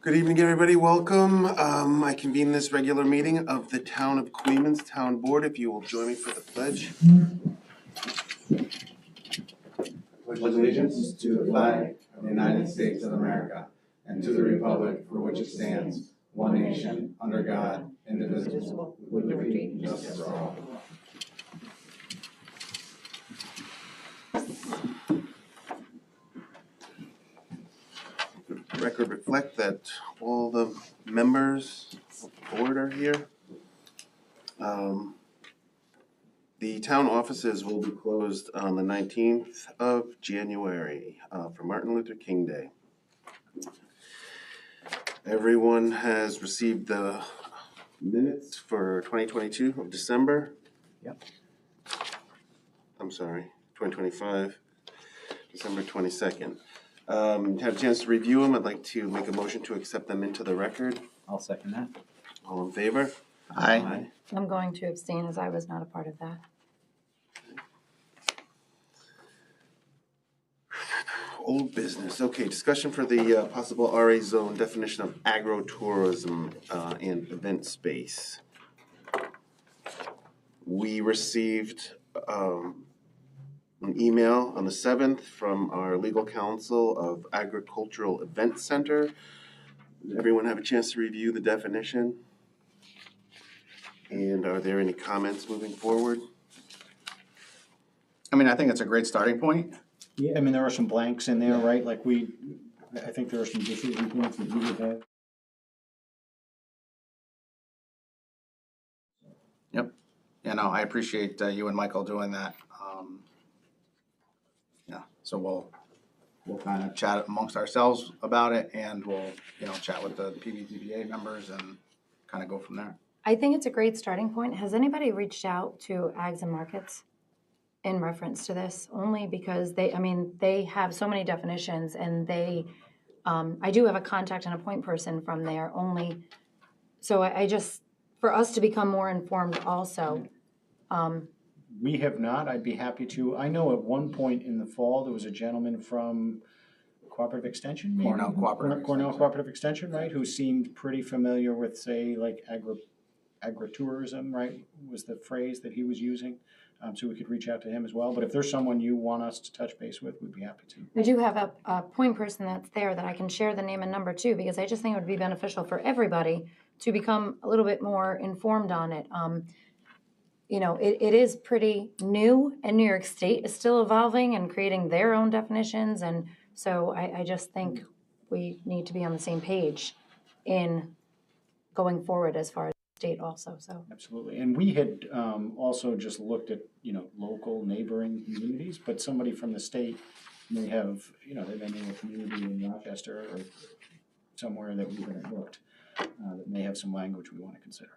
Good evening, everybody. Welcome. I convene this regular meeting of the Town of Queens Town Board. If you will join me for the pledge. Pledge allegiance to the flag of the United States of America and to the republic for which it stands, one nation, under God, indivisible, with liberty and justice for all. The record reflect that all the members of the board are here. The town offices will be closed on the 19th of January for Martin Luther King Day. Everyone has received the minutes for 2022 of December. Yep. I'm sorry, 2025, December 22nd. Had a chance to review them. I'd like to make a motion to accept them into the record. I'll second that. All in favor? Aye. I'm going to abstain as I was not a part of that. Old business. Okay, discussion for the possible RA zone definition of agro-tourism and event space. We received an email on the 7th from our legal counsel of Agricultural Event Center. Did everyone have a chance to review the definition? And are there any comments moving forward? I mean, I think it's a great starting point. Yeah, I mean, there are some blanks in there, right? Like I think there are some decision points that we would have. Yep. Yeah, no, I appreciate you and Michael doing that. Yeah, so we'll kind of chat amongst ourselves about it, and we'll, chat with the PBZBA members and kind of go from there. I think it's a great starting point. Has anybody reached out to Ags and Markets in reference to this? Only because they have so many definitions, and I do have a contact and a point person from there only. So I just, for us to become more informed also. We have not. I'd be happy to. I know at one point in the fall, there was a gentleman from Cooperative Extension, maybe? Cornell Cooperative Extension, right? Who seemed pretty familiar with, say, like agritourism, right? Was the phrase that he was using. So we could reach out to him as well. But if there's someone you want us to touch base with, we'd be happy to. I do have a point person that's there that I can share the name and number to, because I just think it would be beneficial for everybody to become a little bit more informed on it. It is pretty new, and New York State is still evolving and creating their own definitions. And so I just think we need to be on the same page in going forward as far as state also. So absolutely. And we had also just looked at, local neighboring communities, but somebody from the state may have, they may know a community in Rochester or somewhere that we haven't looked that may have some language we want to consider.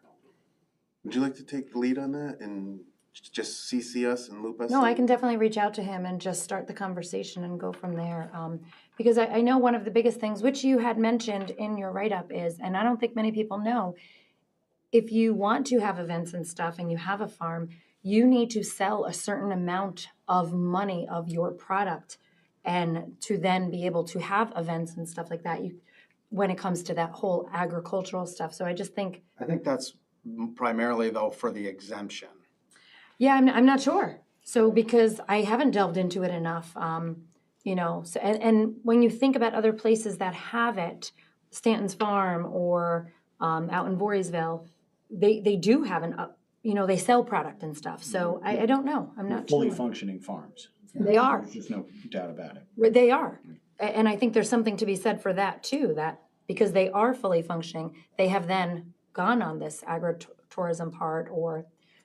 Would you like to take the lead on that and just CC us and loop us no, in? I can definitely reach out to him and just start the conversation and go from there. Because I know one of the biggest things, which you had mentioned in your write-up is, and I don't think many people know, if you want to have events and stuff and you have a farm, you need to sell a certain amount of money of your product, and to then be able to have events and stuff like that, when it comes to that whole agricultural stuff. So I think that's primarily, though, for the exemption. Yeah, I'm not sure. So because I haven't delved into it enough, so, and when you think about other places that have it, Stanton's Farm or out in Voorheesville, they do have they sell product and stuff. So I don't know. I'm not fully sure. functioning farms. They are. There's no doubt about it. They are. And I think there's something to be said for that too, that because they are fully functioning, they have then gone on this agritourism part.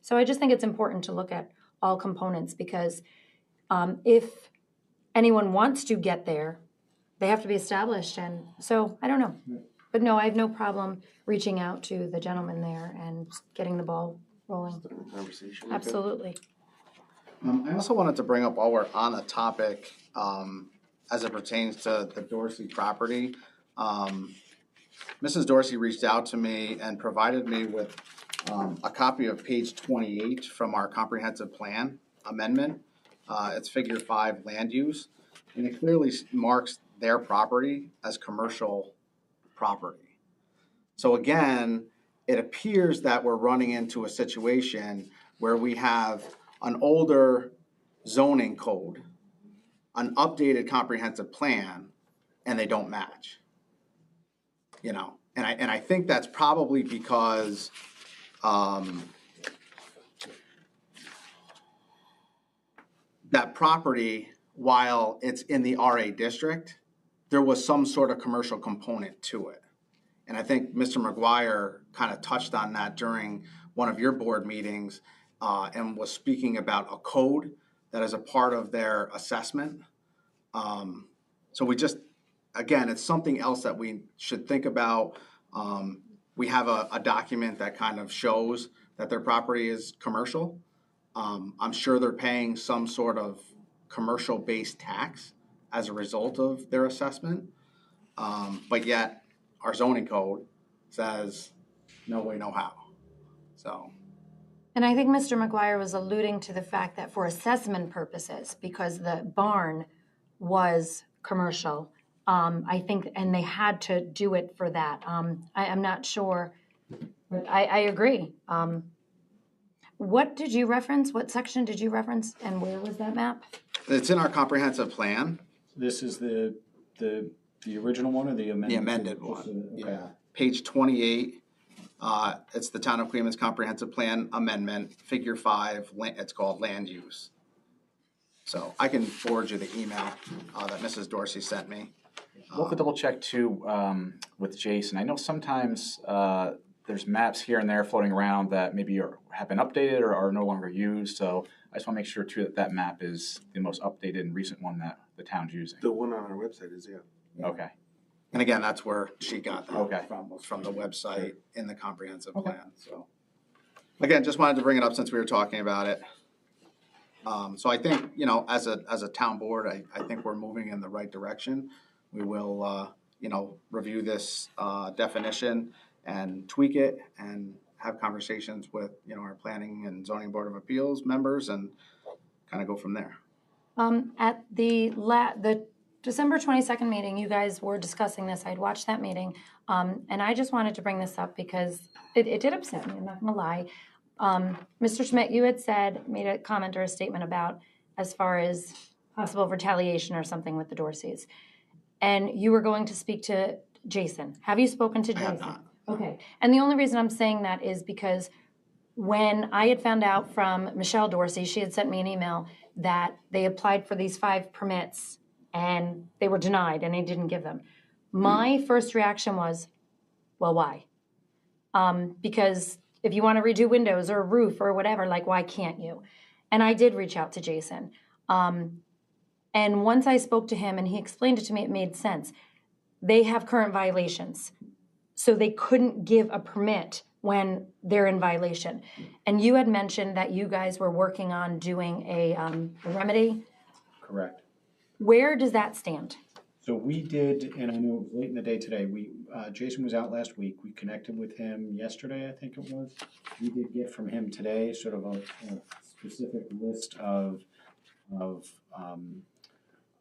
So I just think it's important to look at all components, because if anyone wants to get there, they have to be established. And so I don't know. But no, I have no problem reaching out to the gentleman there and getting the ball rolling. Conversation. Absolutely. I also wanted to bring up, while we're on the topic, as it pertains to the Dorsey property, Mrs. Dorsey reached out to me and provided me with a copy of page 28 from our comprehensive plan amendment. It's figure 5 land use, and it clearly marks their property as commercial property. So again, it appears that we're running into a situation where we have an older zoning code, an updated comprehensive plan, and they don't match. You know, and I think that's probably because that property, while it's in the RA district, there was some sort of commercial component to it. And I think Mr. McGuire kind of touched on that during one of your board meetings and was speaking about a code that is a part of their assessment. So we just, again, it's something else that we should think about. We have a document that kind of shows that their property is commercial. I'm sure they're paying some sort of commercial-based tax as a result of their assessment. But yet, our zoning code says, no way, no how. So. And I think Mr. McGuire was alluding to the fact that for assessment purposes, because the barn was commercial, I think, and they had to do it for that. I'm not sure, but I agree. What did you reference? What section did you reference? And where was that map? It's in our comprehensive plan. This is the original one or the amended? The amended one, Okay. yeah. Page 28, it's the Town of Queens Comprehensive Plan Amendment, Figure 5, it's called Land Use. So I can forward you the email that Mrs. Dorsey sent me. We'll have to double check too with Jason. I know sometimes there's maps here and there floating around that maybe have been updated or are no longer used. So I just want to make sure too that that map is the most updated and recent one that the town's using. The one on our website is, yeah. Okay. And again, that's where she got that Okay. from the website in the comprehensive Okay. plan. So again, just wanted to bring it up since we were talking about it. So I think, you know, as a town board, I think we're moving in the right direction. We will, you know, review this definition and tweak it and have conversations with, you know, our planning and zoning board of appeals members and kind of go from there. At the December 22nd meeting, you guys were discussing this. I'd watched that meeting. And I just wanted to bring this up because it did upset me, I'm not gonna lie. Mr. Schmidt, you had made a comment or a statement about as far as possible retaliation or something with the Dorseys. And you were going to speak to Jason. Have you spoken to Jason? I have not. Okay. And the only reason I'm saying that is because when I had found out from Michelle Dorsey, she had sent me an email that they applied for these 5 permits and they were denied and they didn't give them. My first reaction was, well, why? Because if you want to redo windows or a roof or whatever, like, why can't you? And I did reach out to Jason. And once I spoke to him and he explained it to me, it made sense. They have current violations. So they couldn't give a permit when they're in violation. And you had mentioned that you guys were working on doing a remedy. Correct. Where does that stand? So we did, and I know it was late in the day today, Jason was out last week. We connected with him yesterday, I think it was. We did get from him today sort of a specific list of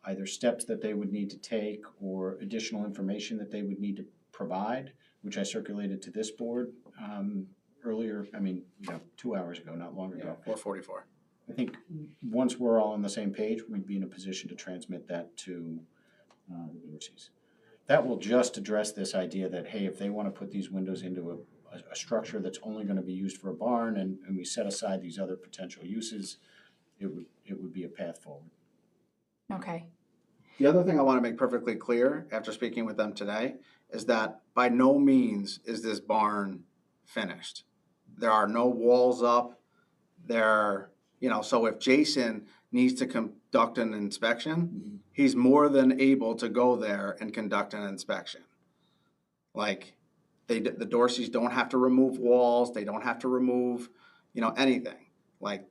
either steps that they would need to take or additional information that they would need to provide, which I circulated to this board earlier, 2 hours ago, not long ago. 4:44. I think once we're all on the same page, we'd be in a position to transmit that to the Dorseys. That will just address this idea that, hey, if they want to put these windows into a structure that's only going to be used for a barn and we set aside these other potential uses, it would be a path forward. Okay. The other thing I want to make perfectly clear after speaking with them today is that by no means is this barn finished. There are no walls up. So if Jason needs to conduct an inspection, he's more than able to go there and conduct an inspection. Like, the Dorseys don't have to remove walls. They don't have to remove, anything. Like,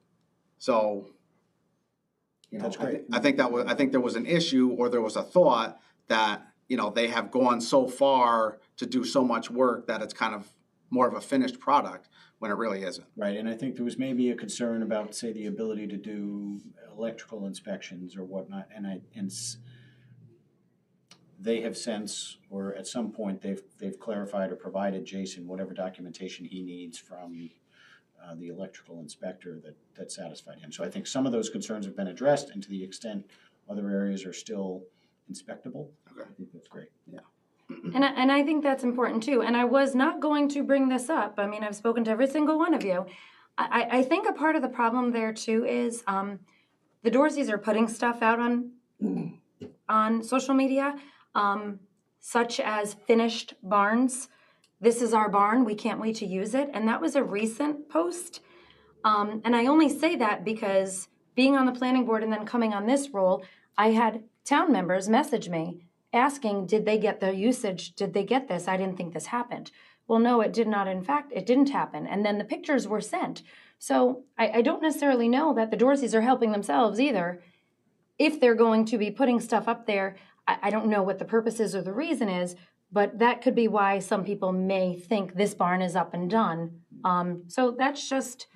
so. That's great. I think there was an issue or there was a thought that, they have gone so far to do so much work that it's kind of more of a finished product when it really isn't. Right, and I think there was maybe a concern about, say, the ability to do electrical inspections or whatnot, and they have since, or at some point, they've clarified or provided Jason whatever documentation he needs from the electrical inspector that satisfied him. So I think some of those concerns have been addressed, and to the extent other areas are still inspectable, I think that's great. Yeah. And I think that's important too. And I was not going to bring this up. I mean, I've spoken to every single one of you. I think a part of the problem there too is the Dorseys are putting stuff out on social media, such as finished barns. This is our barn. We can't wait to use it. And that was a recent post. And I only say that because being on the planning board and then coming on this role, I had town members message me asking, did they get the usage? Did they get this? I didn't think this happened. Well, no, it did not. In fact, it didn't happen. And then the pictures were sent. So I don't necessarily know that the Dorseys are helping themselves either. If they're going to be putting stuff up there, I don't know what the purpose is or the reason is, but that could be why some people may think this barn is up and done. So that's just...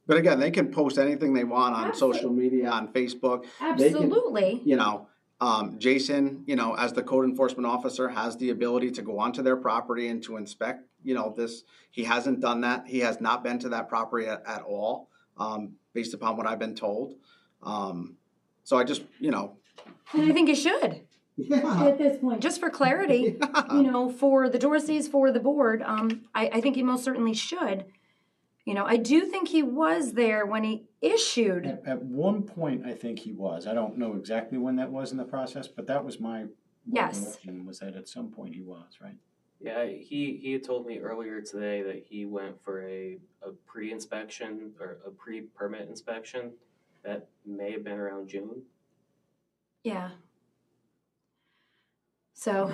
But again, they can post anything they want on social media, on Facebook. Absolutely. They can, Jason, as the code enforcement officer, has the ability to go onto their property and to inspect, this. He hasn't done that. He has not been to that property at all, based upon what I've been told. So I just, And I think you should. Yeah. At this point, just for clarity, for the Dorseys, for the board, I think he most certainly should. I do think he was there when he issued. At one point, I think he was. I don't know exactly when that was in the process, but that was my recollection, was that at some point he was, right? Yeah, he had told me earlier today that he went for a pre-inspection or a pre-permit inspection that may have been around June. Yeah. So,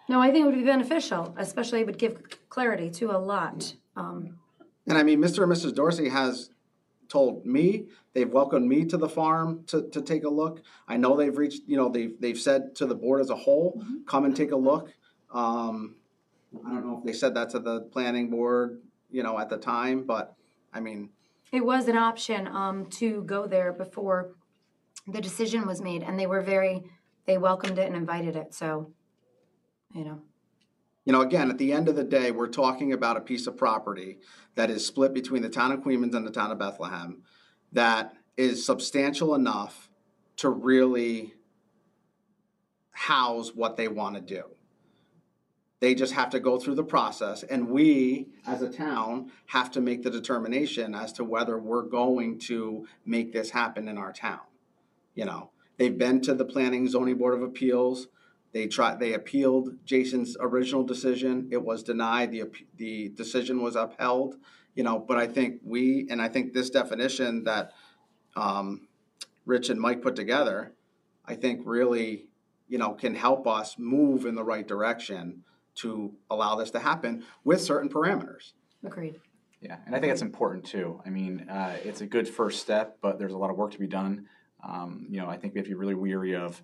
no, I think it would be beneficial, especially it would give clarity to a lot. And I mean, Mr. and Mrs. Dorsey has told me, they've welcomed me to the farm to take a look. I know they've reached, they've said to the board as a whole, come and take a look. I don't know if they said that to the planning board, at the time, but I mean. It was an option to go there before the decision was made, and they welcomed it and invited it, so, Again, at the end of the day, we're talking about a piece of property that is split between the town of Queens and the town of Bethlehem that is substantial enough to really house what they want to do. They just have to go through the process, and we, as a town, have to make the determination as to whether we're going to make this happen in our town. They've been to the Planning Zoning Board of Appeals. They appealed Jason's original decision. It was denied. The decision was upheld. But I think I think this definition that Rich and Mike put together, I think really, can help us move in the right direction to allow this to happen with certain parameters. agreed. Yeah, and I think it's important too. I mean, it's a good first step, but there's a lot of work to be done. I think we have to be really weary of,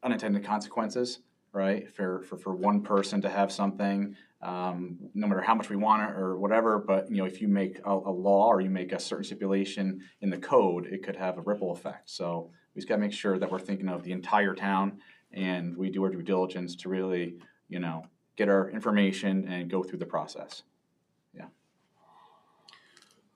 unintended consequences, right? For one person to have something, no matter how much we want it or whatever, but if you make a law or you make a certain stipulation in the code, it could have a ripple effect. So we just got to make sure that we're thinking of the entire town, and we do our due diligence to really, get our information and go through the process.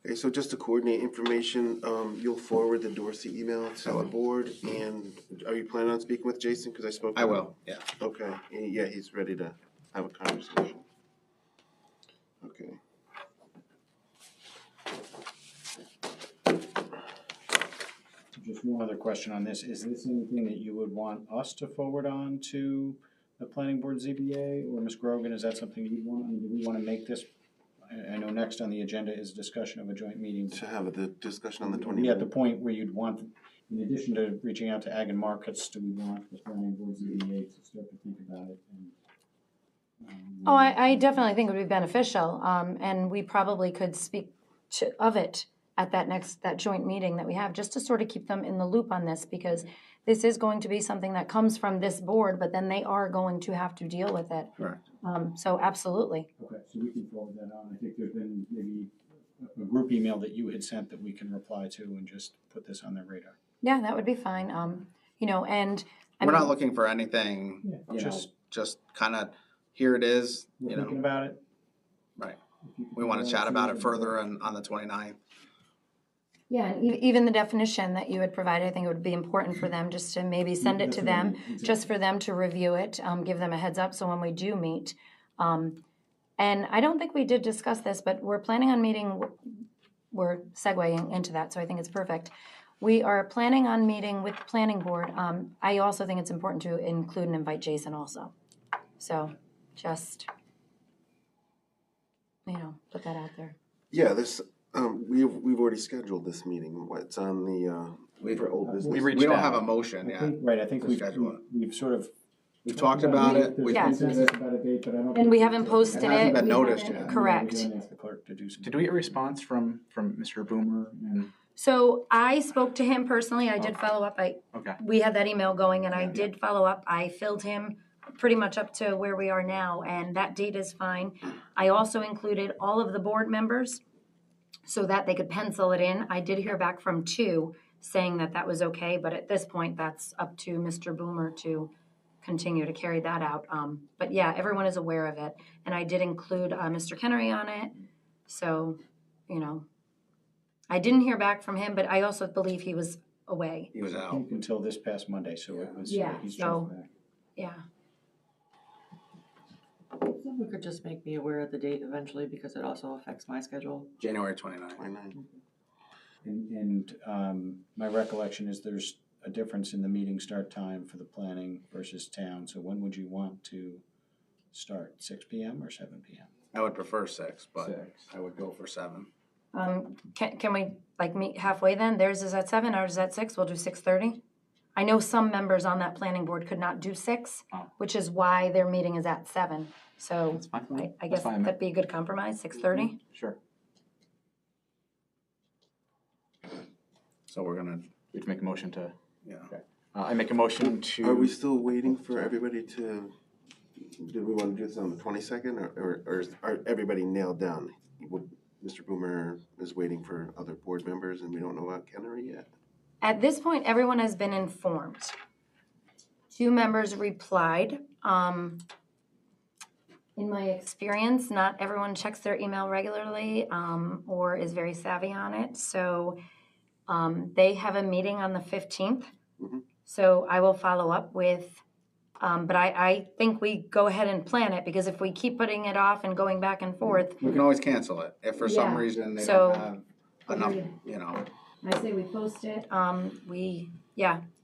Okay, so just to coordinate information, you'll forward the Dorsey email to the board, and are you planning on speaking with Jason? Because I spoke. I will, yeah. Okay, yeah, he's ready to have a conversation. Okay. Just one other question on this. Is this anything that you would want us to forward on to the planning board ZBA or Ms. Grogan? Is that something you want? I mean, do we want to make this? I know next on the agenda is discussion of a joint meeting. To have the discussion on the 29th. Be at the point where you'd want, in addition to reaching out to Ag and Markets, do we want the planning board ZBA to start to think about it? I definitely think it would be beneficial, and we probably could speak of it at that joint meeting that we have, just to sort of keep them in the loop on this, because this is going to be something that comes from this board, but then they are going to have to deal with it. Correct. So absolutely. Okay, so we can forward that on. I think there's been maybe a group email that you had sent that we can reply to and just put this on their radar. Yeah, that would be fine. And I We're mean, not looking for anything, Yeah, you know, just just kind of, here it is, we're you thinking know, about it. right. If you We want to chat to, about it further on the 29th. Yeah, and even the definition that you had provided, I think it would be important for them just to maybe send it to them, just for them to review it, give them a heads up, so when we do meet. And I don't think we did discuss this, but we're planning on meeting, we're segueing into that, so I think it's perfect. We are planning on meeting with the planning board. I also think it's important to include and invite Jason also. So just, put that out there. Yeah, this, we've already scheduled this meeting. What's on the, for old business? We reached We don't out. have a motion yet. I think to we've schedule it. we've sort of. We've talked about it. There's Yeah. consensus about a date, but I don't. And we haven't posted It hasn't it. been we noticed haven't- yet. Correct. We haven't asked the clerk to do something. Did we get a response from Mr. Boomer? And, So I spoke to him personally. I did follow up. okay. We had that email going and I did follow up. I filled him pretty much up to where we are now, and that date is fine. I also included all of the board members so that they could pencil it in. I did hear back from 2 saying that that was okay, but at this point, that's up to Mr. Boomer to continue to carry that out. But yeah, everyone is aware of it. And I did include Mr. Kennery on it. So, I didn't hear back from him, but I also believe he was away. He was I out. think until this past Monday, so it was, Yeah, he's so- just back. Yeah. Someone could just make me aware of the date eventually because it also affects my schedule. January 29th. 29. And my recollection is there's a difference in the meeting start time for the planning versus town. So when would you want to start? 6 p.m. or 7 p.m.? I would prefer 6, but 6. I would go for 7. Can we meet halfway then? Theirs is at 7, ours is at 6. We'll do 6:30. I know some members on that planning board could not do 6, Oh. which is why their meeting is at 7. So That's fine. I That's guess fine. that'd be a good compromise. 6:30. Sure. So we're going to, We have to make a motion to, yeah. I make a motion to. Are we still waiting for everybody to, do we want to do this on the 22nd or are everybody nailed down? Mr. Boomer is waiting for other board members and we don't know about Kennery yet? At this point, everyone has been informed. 2 members replied. In my experience, not everyone checks their email regularly or is very savvy on it. So they have a meeting on the 15th. Mhm. So I will follow up with, but I think we go ahead and plan it because if we keep putting it off and going back and forth, We can always cancel it if for some Yeah. reason they So- don't have enough, you know. I say we post it.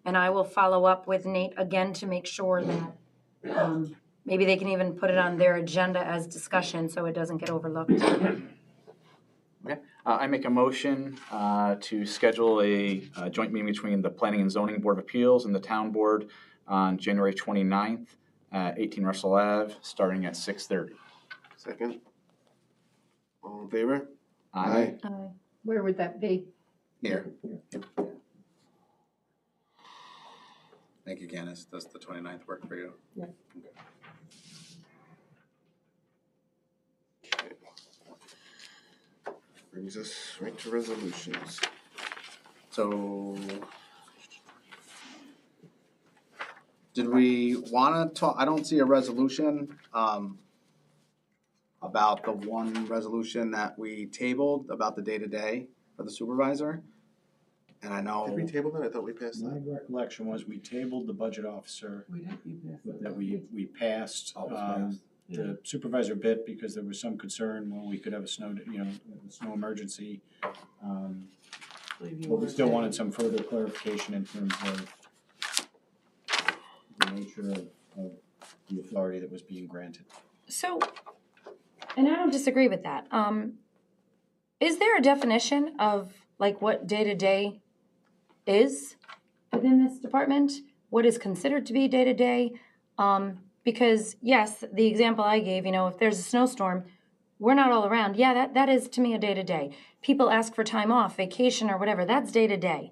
And I will follow up with Nate again to make sure that maybe they can even put it on their agenda as discussion so it doesn't get overlooked. Okay. I make a motion to schedule a joint meeting between the Planning and Zoning Board of Appeals and the Town Board on January 29th at 18 Russell Ave, starting at 6:30. Second? All in favor? Aye. Where would that be? Here. Thank you, Candace. Does the 29th work for you? Okay. Brings us right to resolutions. So, did we want to talk, I don't see a resolution about the one resolution that we tabled about the day-to-day for the supervisor. And I Did we know, table that? I thought we passed My that. recollection was we tabled the budget officer We did, you passed it. that we passed. Oh, it was passed. The supervisor bit because there was some concern when we could have a snow emergency. Believe you But we were still saying- wanted some further clarification in terms of the nature of the authority that was being granted. So, and I don't disagree with that. Is there a definition of what day-to-day is within this department? What is considered to be day-to-day? Because yes, the example I gave, if there's a snowstorm, we're not all around. Yeah, that is to me a day-to-day. People ask for time off, vacation or whatever, that's day-to-day.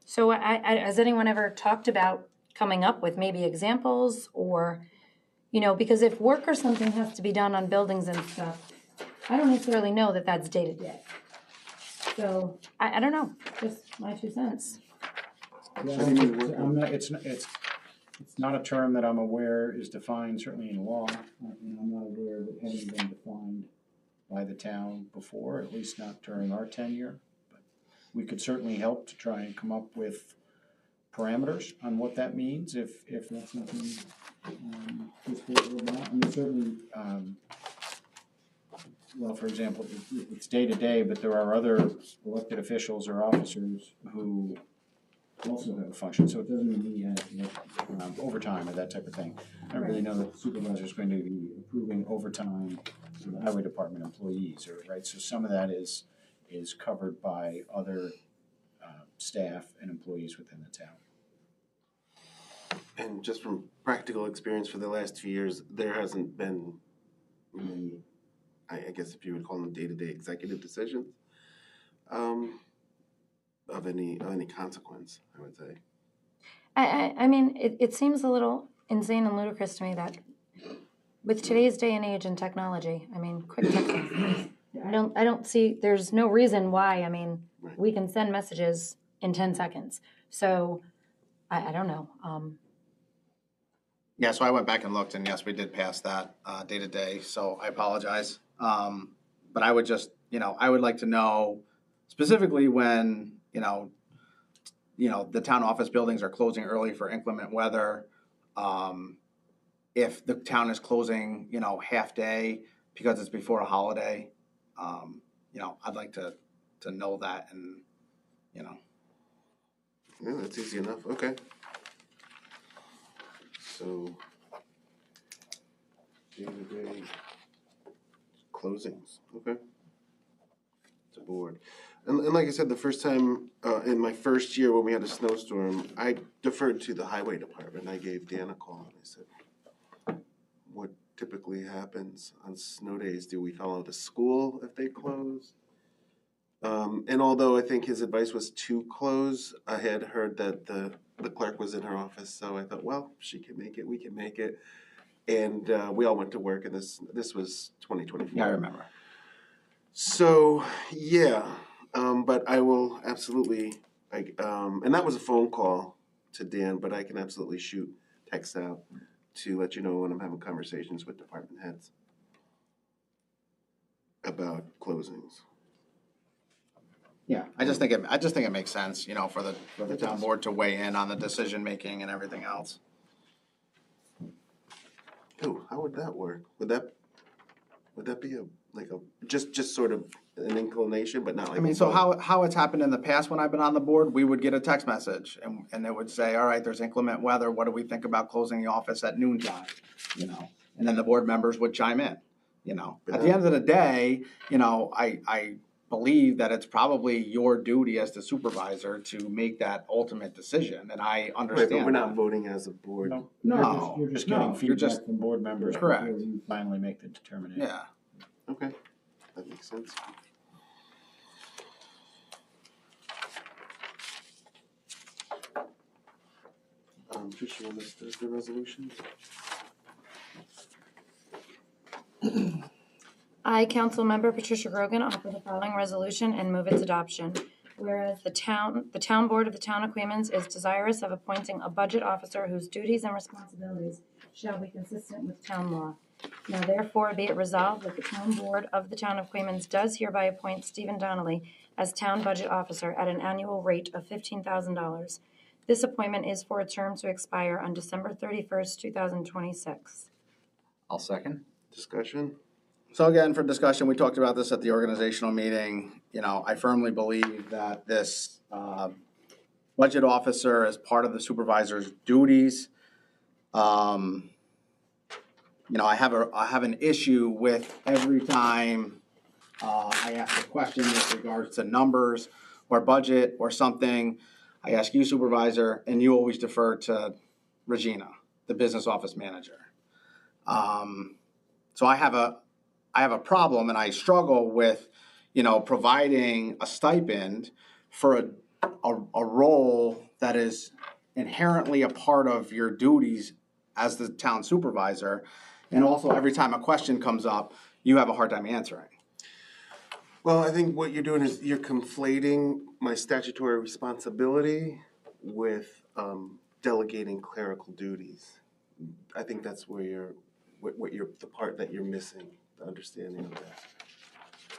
So has anyone ever talked about coming up with maybe examples or, because if work or something has to be done on buildings and stuff, I don't necessarily know that that's day-to-day. So I don't know, just my 2 cents. Yeah, I'm not, it's It's not a term that I'm aware is defined, certainly in law, and I'm not aware of it having been defined by the town before, at least not during our tenure. But we could certainly help to try and come up with parameters on what that means, if that's something I mean, certainly, well, for example, it's day to day, but there are other elected officials or officers who also have a function, so it doesn't mean he has overtime or that type of thing. I don't really know that the supervisor is going to be approving overtime to the highway department employees, or, right? So some of that is covered by other staff and employees within the town. And just from practical experience for the last 2 years, there hasn't been many, I guess if you would call them day-to-day executive decisions, of any consequence, I would say. I mean, it seems a little insane and ludicrous to me that with today's day and age and technology, I mean, quick texting, I don't see, there's no reason why, I mean, we can send messages in 10 seconds. So, I don't know. Yeah, so I went back and looked, and yes, we did pass that day to day, so I apologize. But I would just, I would like to know specifically when, the town office buildings are closing early for inclement weather. If the town is closing, half day because it's before a holiday, I'd like to know that and, Yeah, that's easy enough. Okay. So, day-to-day closings. Okay. It's a board. And like I said, the first time, in my first year when we had a snowstorm, I deferred to the highway department. I gave Dan a call and I said, what typically happens on snow days? Do we follow the school if they close? And although I think his advice was to close, I had heard that the clerk was in her office, so I thought, well, she can make it, we can make it. And we all went to work, and this was 2024. Yeah, I remember. So, yeah, but I will absolutely, and that was a phone call to Dan, but I can absolutely shoot texts out to let you know when I'm having conversations with department heads about closings. Yeah, I just think it makes sense, for the town board to weigh in on the decision making and everything else. Oh, how would that work? Would that be just sort of an inclination, but not like? I mean, so how it's happened in the past when I've been on the board, we would get a text message and it would say, all right, there's inclement weather. What do we think about closing the office at noontime? And then the board members would chime in. At the end of the day, I believe that it's probably your duty as the supervisor to make that ultimate decision, and I understand. Right, but we're not voting as a board. No, You're just getting feedback from board members. Correct. Before you finally make the determination. Yeah. Okay, that makes sense. Trish, you want us to do the resolutions? I, Councilmember Patricia Grogan, offer the following resolution and move its adoption. Whereas the town board of the town of Queens is desirous of appointing a budget officer whose duties and responsibilities shall be consistent with town law. Now therefore be it resolved that the town board of the town of Queens does hereby appoint Stephen Donnelly as town budget officer at an annual rate of $15,000. This appointment is for a term to expire on December 31st, 2026. I'll second. Discussion? So again, for discussion, we talked about this at the organizational meeting. I firmly believe that this budget officer is part of the supervisor's duties. I have an issue with every time I ask a question with regards to numbers or budget or something. I ask you, supervisor, and you always defer to Regina, the business office manager. So I have a problem, and I struggle with, providing a stipend for a role that is inherently a part of your duties as the town supervisor, and also every time a question comes up, you have a hard time answering. Well, I think what you're doing is you're conflating my statutory responsibility with delegating clerical duties. I think that's where the part that you're missing, the understanding of that.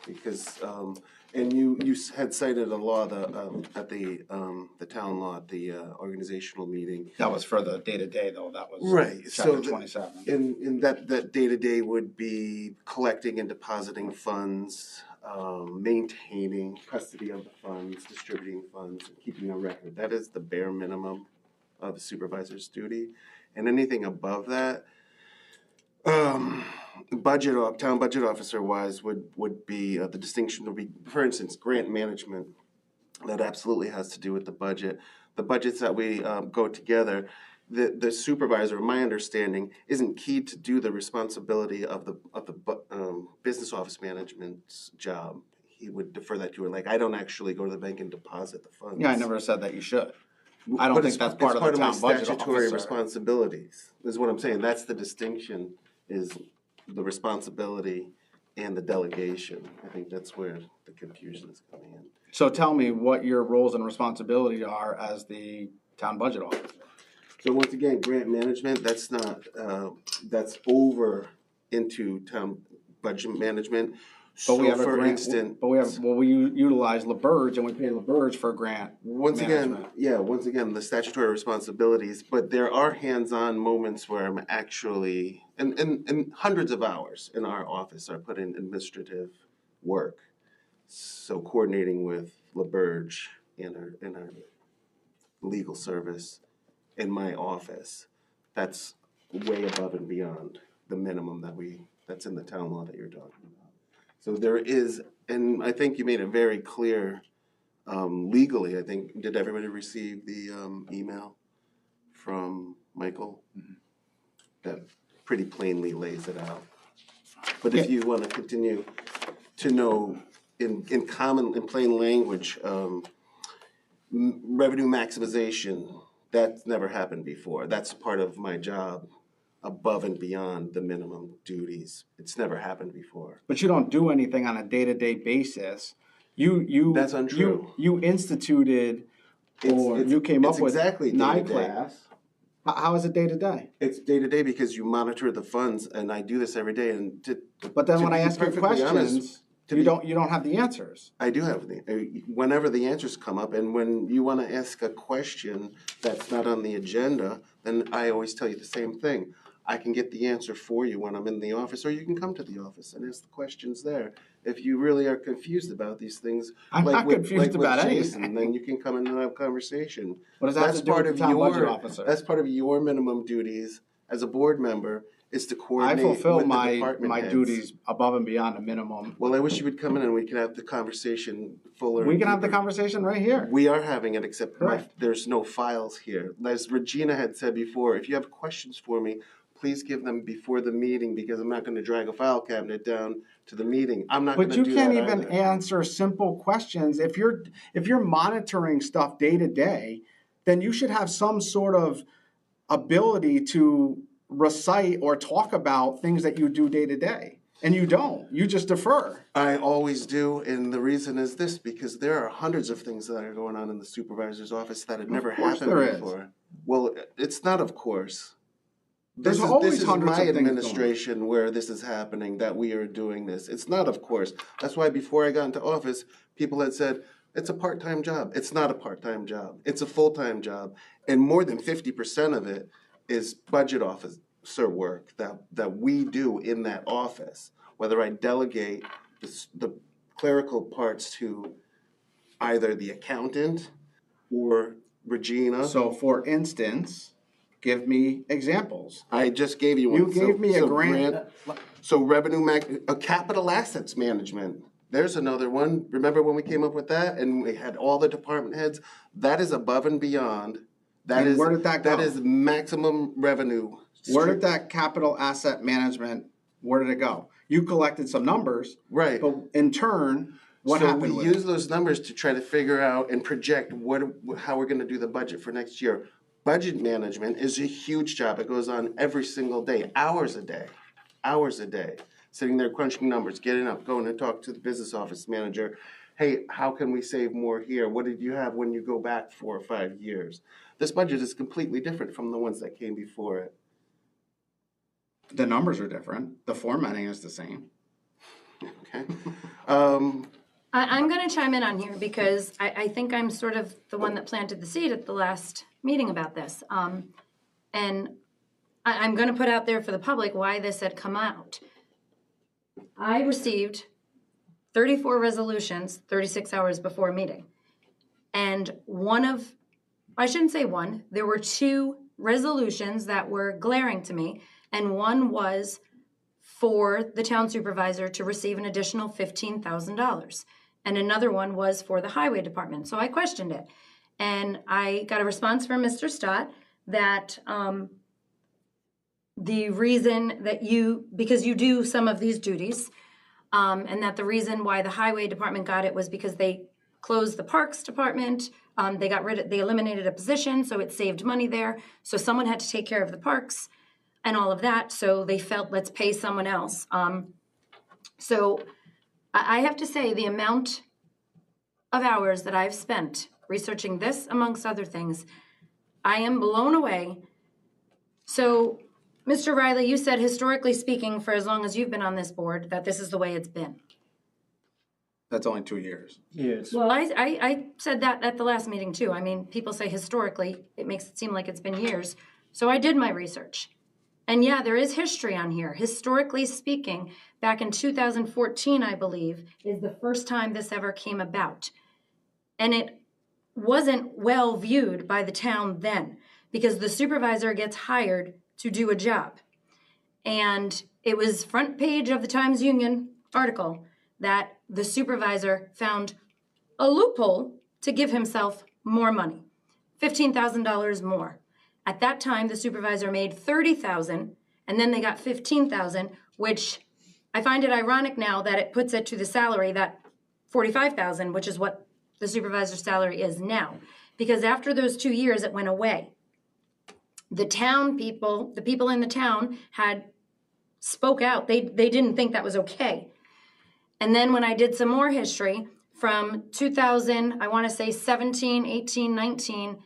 Because, and you had cited a law, at the town law, at the organizational meeting. That was for the day-to-day though, that was Right, chapter 27. in that day-to-day would be collecting and depositing funds, maintaining custody of the funds, distributing funds, and keeping a record. That is the bare minimum of a supervisor's duty. And anything above that, town budget officer wise would be, the distinction would be, for instance, grant management. That absolutely has to do with the budget. The budgets that we go together, the supervisor, my understanding, isn't key to do the responsibility of the business office management's job. He would defer that to her. Like, I don't actually go to the bank and deposit the funds. Yeah, I never said that you should. I don't But think it's that's part of the my town budget statutory officer. responsibilities, is what I'm saying. That's the distinction, is the responsibility and the delegation. I think that's where the confusion is coming in. So tell me what your roles and responsibilities are as the town budget officer. So once again, grant management, that's not, that's over into town budget management. But we have a for grant, instance, we utilize LaBerge and we pay LaBerge for grant once management. again, the statutory responsibilities, but there are hands-on moments where I'm actually, and hundreds of hours in our office are put in administrative work. So coordinating with LaBerge in our legal service in my office, that's way above and beyond the minimum that's in the town law that you're talking about. So there is, and I think you made it very clear legally. I think, did everybody receive the email from Michael? Mm-hmm. That pretty plainly lays it out. But if you want to continue to know in plain language, revenue maximization, that's never happened before. That's part of my job, above and beyond the minimum duties. It's never happened before. But you don't do anything on a day-to-day basis. You That's untrue. You instituted you came up with exactly NICLAS. How is it day-to-day? It's day-to-day because you monitor the funds, and I do this every day. And But then when I ask you questions, honest, you don't have the answers. I do have whenever the answers come up, and when you want to ask a question that's not on the agenda, then I always tell you the same thing. I can get the answer for you when I'm in the office, or you can come to the office and ask the questions there. If you really are confused about these things, I'm not confused about Jason, anything. then you can come in and have a conversation. What does that have to do with the town budget officer? That's part of your minimum duties as a board member, is to coordinate I fulfill with the my department heads. duties above and beyond the minimum. Well, I wish you would come in and we could have the conversation fuller. We can have the conversation right here. We are having it, except Correct. there's no files here. As Regina had said before, if you have questions for me, please give them before the meeting, because I'm not going to drag a file cabinet down to the meeting. I'm not going to do that. But you can't even answer simple questions. If you're monitoring stuff day to day, then you should have some sort of ability to recite or talk about things that you do day to day. And you don't. You just defer. I always do, and the reason is this, because there are hundreds of things that are going on in the supervisor's office that had never happened before. Well, it's not of course. There's always hundreds my of things administration where this is happening, that we are doing this. It's not of course. That's why before I got into office, people had said, it's a part-time job. It's not a part-time job. It's a full-time job. And more than 50% of it is budget officer work that we do in that office. Whether I delegate the clerical parts to either the accountant or Regina. So for instance, give me examples. I just gave you one. You gave me a grant. So capital assets management. There's another one. Remember when we came up with that and we had all the department heads? That is above and beyond. Where did that go? That is maximum revenue. Where did that capital asset management, where did it go? You collected some numbers. Right. But in turn, what happened we with use those numbers to try to figure out and project how we're going to do the budget for next year. Budget management is a huge job. It goes on every single day, hours a day, sitting there crunching numbers, getting up, going to talk to the business office manager, hey, how can we save more here? What did you have when you go back 4 or 5 years? This budget is completely different from the ones that came before it. The numbers are different. The formatting is the same. Okay. I'm going to chime in on here because I think I'm sort of the one that planted the seed at the last meeting about this. And I'm going to put out there for the public why this had come out. I received 34 resolutions 36 hours before a meeting. And I shouldn't say one, there were 2 resolutions that were glaring to me. And one was for the town supervisor to receive an additional $15,000. And another one was for the highway department. So I questioned it. And I got a response from Mr. Stott that the reason that because you do some of these duties, and that the reason why the highway department got it was because they closed the parks department. They eliminated a position, so it saved money there. So someone had to take care of the parks and all of that. So they felt, let's pay someone else. So I have to say the amount of hours that I've spent researching this, amongst other things, I am blown away. So, Mr. Riley, you said historically speaking, for as long as you've been on this board, that this is the way it's been. That's only 2 years. Yes. Well, I said that at the last meeting too. I mean, people say historically, it makes it seem like it's been years. So I did my research. And yeah, there is history on here. Historically speaking, back in 2014, I believe, is the first time this ever came about. And it wasn't well viewed by the town then because the supervisor gets hired to do a job. And it was front page of the Times-Union article that the supervisor found a loophole to give himself more money, $15,000 more. At that time, the supervisor made $30,000, and then they got $15,000, which I find it ironic now that it puts it to the salary that $45,000, which is what the supervisor's salary is now, because after those 2 years, it went away. The people in the town had spoke out. They didn't think that was okay. And then when I did some more history from 2000, I want to say 17, 18, 19,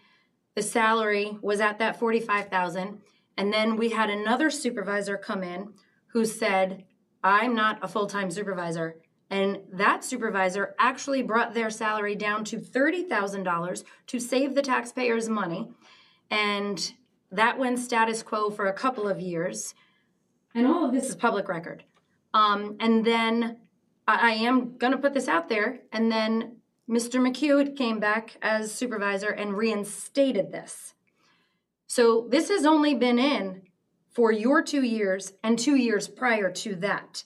the salary was at that $45,000. And then we had another supervisor come in who said, I'm not a full-time supervisor. And that supervisor actually brought their salary down to $30,000 to save the taxpayers money. And that went status quo for a couple of years. And all of this is public record. And then I am going to put this out there. And then Mr. McHugh came back as supervisor and reinstated this. So this has only been in for your 2 years and 2 years prior to that.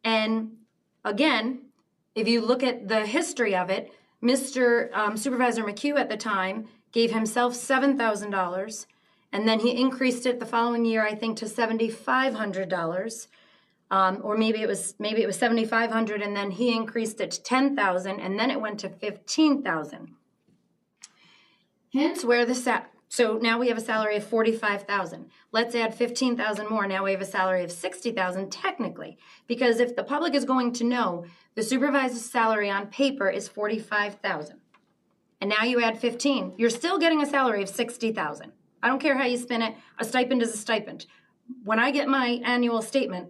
And again, if you look at the history of it, Mr. Supervisor McHugh at the time gave himself $7,000, and then he increased it the following year, I think, to $7,500, or maybe it was $7,500, and then he increased it to $10,000, and then it went to $15,000. Hence, where so now we have a salary of $45,000. Let's add $15,000 more. Now we have a salary of $60,000 technically, because if the public is going to know, the supervisor's salary on paper is $45,000, and now you add 15, you're still getting a salary of $60,000. I don't care how you spin it. A stipend is a stipend. When I get my annual statement,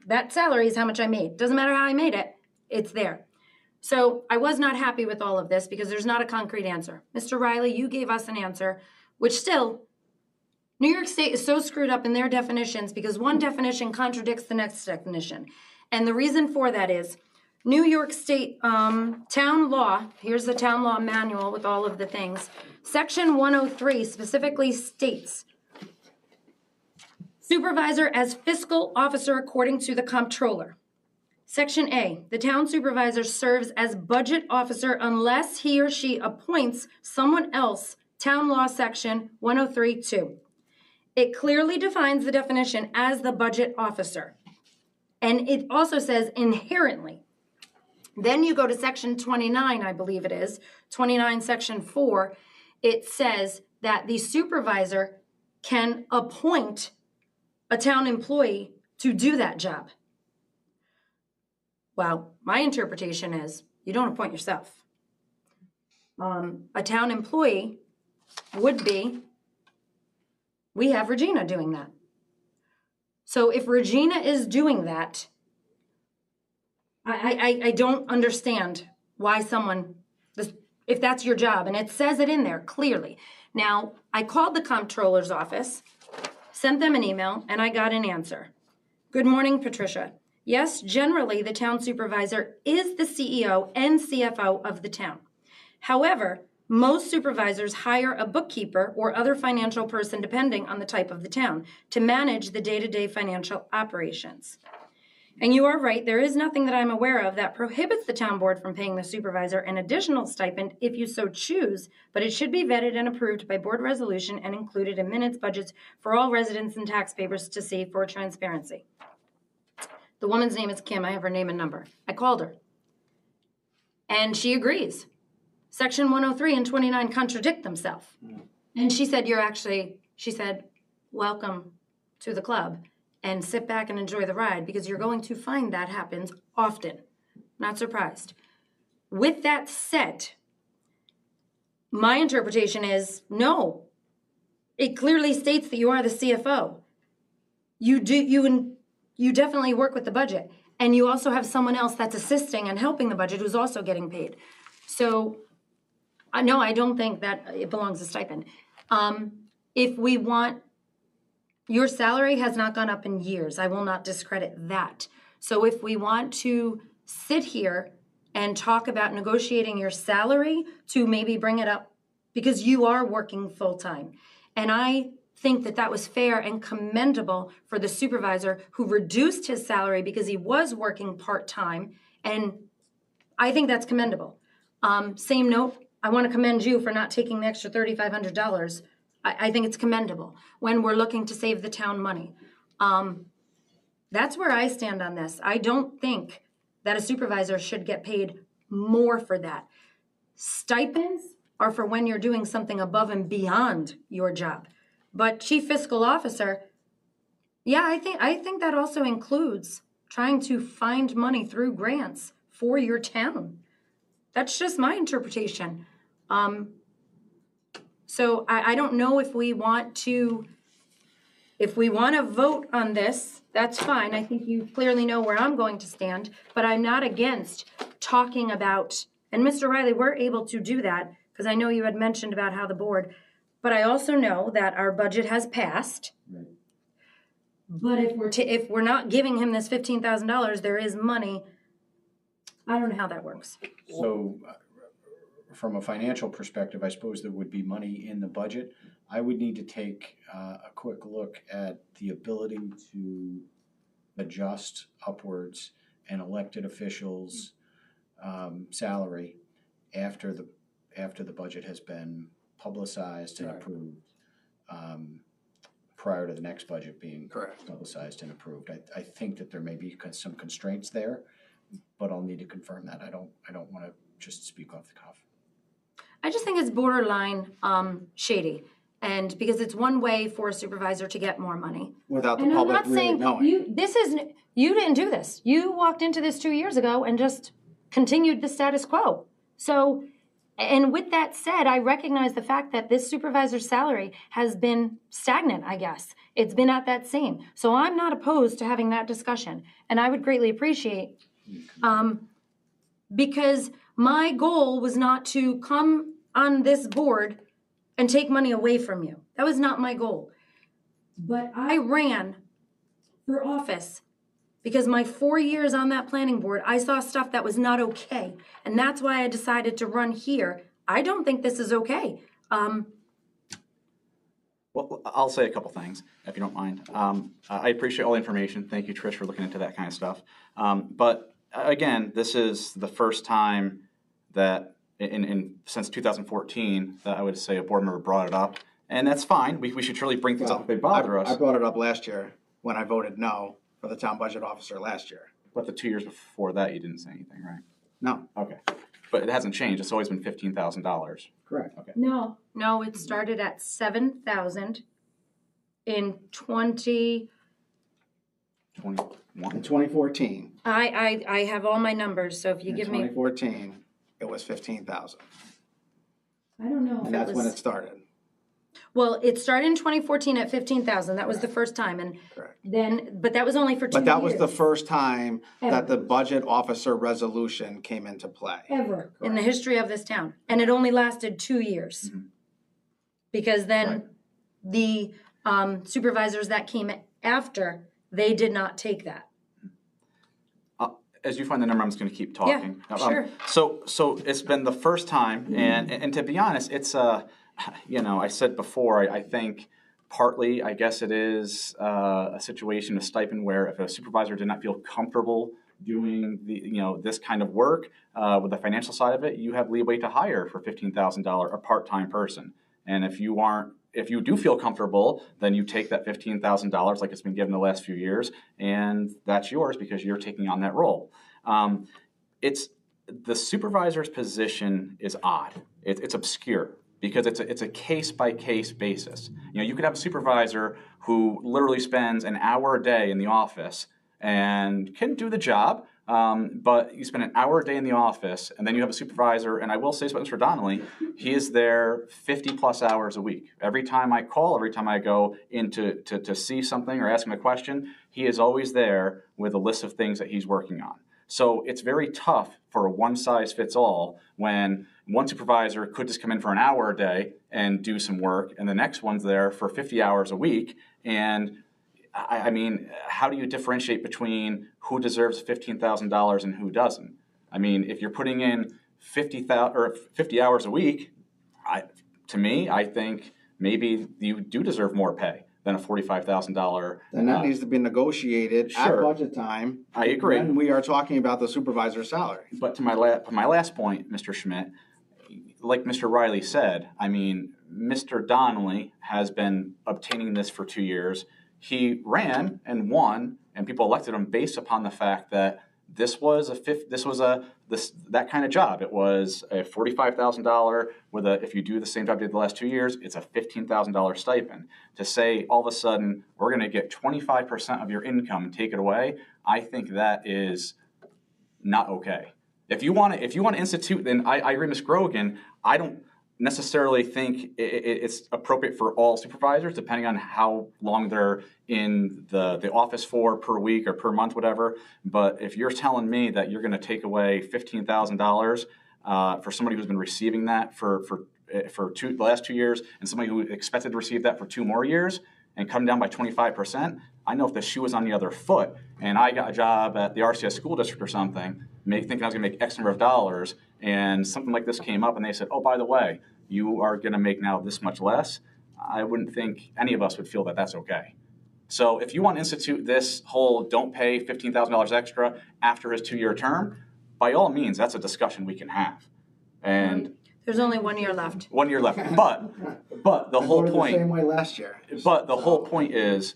that salary is how much I made. Doesn't matter how I made it, it's there. So I was not happy with all of this because there's not a concrete answer. Mr. Riley, you gave us an answer, which still, New York State is so screwed up in their definitions because one definition contradicts the next definition. And the reason for that is New York State town law, here's the town law manual with all of the things. Section 103 specifically states, supervisor as fiscal officer according to the comptroller. Section A, the town supervisor serves as budget officer unless he or she appoints someone else, town law section 103.2. It clearly defines the definition as the budget officer. And it also says inherently. Then you go to section 29, I believe it is, 29 section 4, it says that the supervisor can appoint a town employee to do that job. Well, my interpretation is You don't appoint yourself. A town employee would be, we have Regina doing that. So if Regina is doing that, I don't understand why someone, if that's your job, and it says it in there clearly. Now, I called the comptroller's office, sent them an email, and I got an answer. Good morning, Patricia. Yes, generally, the town supervisor is the CEO and CFO of the town. However, most supervisors hire a bookkeeper or other financial person, depending on the type of the town, to manage the day-to-day financial operations. And you are right, there is nothing that I'm aware of that prohibits the town board from paying the supervisor an additional stipend if you so choose, but it should be vetted and approved by board resolution and included in minutes budgets for all residents and taxpayers to see for transparency. The woman's name is Kim. I have her name and number. I called her. And she agrees. Section 103 and 29 contradict themselves. And she said, she said, welcome to the club and sit back and enjoy the ride, because you're going to find that happens often. Not surprised. With that said, my interpretation is no. It clearly states that you are the CFO. You definitely work with the budget. And you also have someone else that's assisting and helping the budget who's also getting paid. So, no, I don't think that it belongs a stipend. If we want, your salary has not gone up in years. I will not discredit that. So if we want to sit here and talk about negotiating your salary to maybe bring it up, because you are working full-time. And I think that that was fair and commendable for the supervisor who reduced his salary because he was working part-time. And I think that's commendable. Same note, I want to commend you for not taking the extra $3,500. I think it's commendable when we're looking to save the town money. That's where I stand on this. I don't think that a supervisor should get paid more for that. Stipends are for when you're doing something above and beyond your job. But chief fiscal officer, yeah, I think that also includes trying to find money through grants for your town. That's just my interpretation. So I don't know if we want to vote on this, that's fine. I think you clearly know where I'm going to stand, but I'm not against talking about, and Mr. Riley, we're able to do that because I know you had mentioned about how the board, but I also know that our budget has passed. Right. But if we're not giving him this $15,000, there is money. I don't know how that works. So from a financial perspective, I suppose there would be money in the budget. I would need to take a quick look at the ability to adjust upwards an elected official's salary after the budget has been publicized and approved, prior to the next budget being publicized and approved. I think that there may be some constraints there, but I'll need to confirm that. I don't want to just speak off the cuff. I just think it's borderline shady, and because it's one way for a supervisor to get more money without the public really knowing. You didn't do this. You walked into this 2 years ago and just continued the status quo. So, and with that said, I recognize the fact that this supervisor's salary has been stagnant, I guess. It's been at that same. So I'm not opposed to having that discussion, and I would greatly appreciate, because my goal was not to come on this board and take money away from you. That was not my goal. But I ran for office because my 4 years on that planning board, I saw stuff that was not okay. And that's why I decided to run here. I don't think this is okay. Well, I'll say a couple things, if you don't mind. I appreciate all the information. Thank you, Trish, for looking into that kind of stuff. But again, this is the first time that since 2014 that I would say a board member brought it up, and that's fine. We should surely bring things up if they bother us. I brought it up last year when I voted no for the town budget officer last year. But the 2 years before that, you didn't say anything, right? No. Okay. But it hasn't changed. It's always been $15,000. Correct. Okay. No, it started at $7,000 in 2012. In 2014, I have all my numbers, so if you in give me, 2014, it was 15,000. I don't know if And it that's when it was, started. well, it started in 2014 at 15,000. That was the first time, and Correct. then, but that was only for 2 years. But that was the first time that Ever. the budget officer resolution came into play. Ever in the history of this town, and it only lasted 2 years. Mhm. Because then Right. the supervisors that came after, they did not take that. As you find the number, I'm just going to keep talking. Sure. So it's been the first time, and to be honest, it's I said before, I think partly, I guess it is a situation of stipend where if a supervisor did not feel comfortable doing this kind of work with the financial side of it, you have leeway to hire for $15,000 a part-time person. And if you do feel comfortable, then you take that $15,000 like it's been given the last few years, and that's yours because you're taking on that role. It's the supervisor's position is odd. It's obscure because it's a case-by-case basis. You could have a supervisor who literally spends an hour a day in the office and can do the job, but you spend an hour a day in the office, and then you have a supervisor, and I will say this about Mr. Donnelly, he is there 50-plus hours a week. Every time I call, every time I go in to see something or ask him a question, he is always there with a list of things that he's working on. So it's very tough for a one-size-fits-all when one supervisor could just come in for an hour a day and do some work, and the next one's there for 50 hours a week, and I mean, how do you differentiate between who deserves $15,000 and who doesn't? I mean, if you're putting in 50 hours a week, to me, I think maybe you do deserve more pay than a $45,000. And that needs to be negotiated Sure. at budget time. I agree. When we are talking about the supervisor's salary. But to my last point, Mr. Schmidt, like Mr. Riley said, I mean, Mr. Donnelly has been obtaining this for 2 years. He ran and won, and people elected him based upon the fact that this was that kind of job. It was a $45,000 with if you do the same job you did the last 2 years, it's a $15,000 stipend. To say all of a sudden we're going to get 25% of your income and take it away, I think that is not okay. If you want to institute, then I agree, Ms. Grogan. I don't necessarily think it's appropriate for all supervisors, depending on how long they're in the office for per week or per month, whatever. But if you're telling me that you're going to take away $15,000 for somebody who's been receiving that for the last 2 years, and somebody who expected to receive that for 2 more years, and come down by 25%, I know if the shoe was on the other foot, and I got a job at the RCS school district or something, thinking I was going to make X number of dollars, and something like this came up, and they said, oh, by the way, you are going to make now this much less, I wouldn't think any of us would feel that that's okay. So if you want to institute this whole don't pay $15,000 extra after his 2-year term, by all means, that's a discussion we can have. And There's only 1 year left. 1 year left. But the whole point. The same way last year. But the whole point is,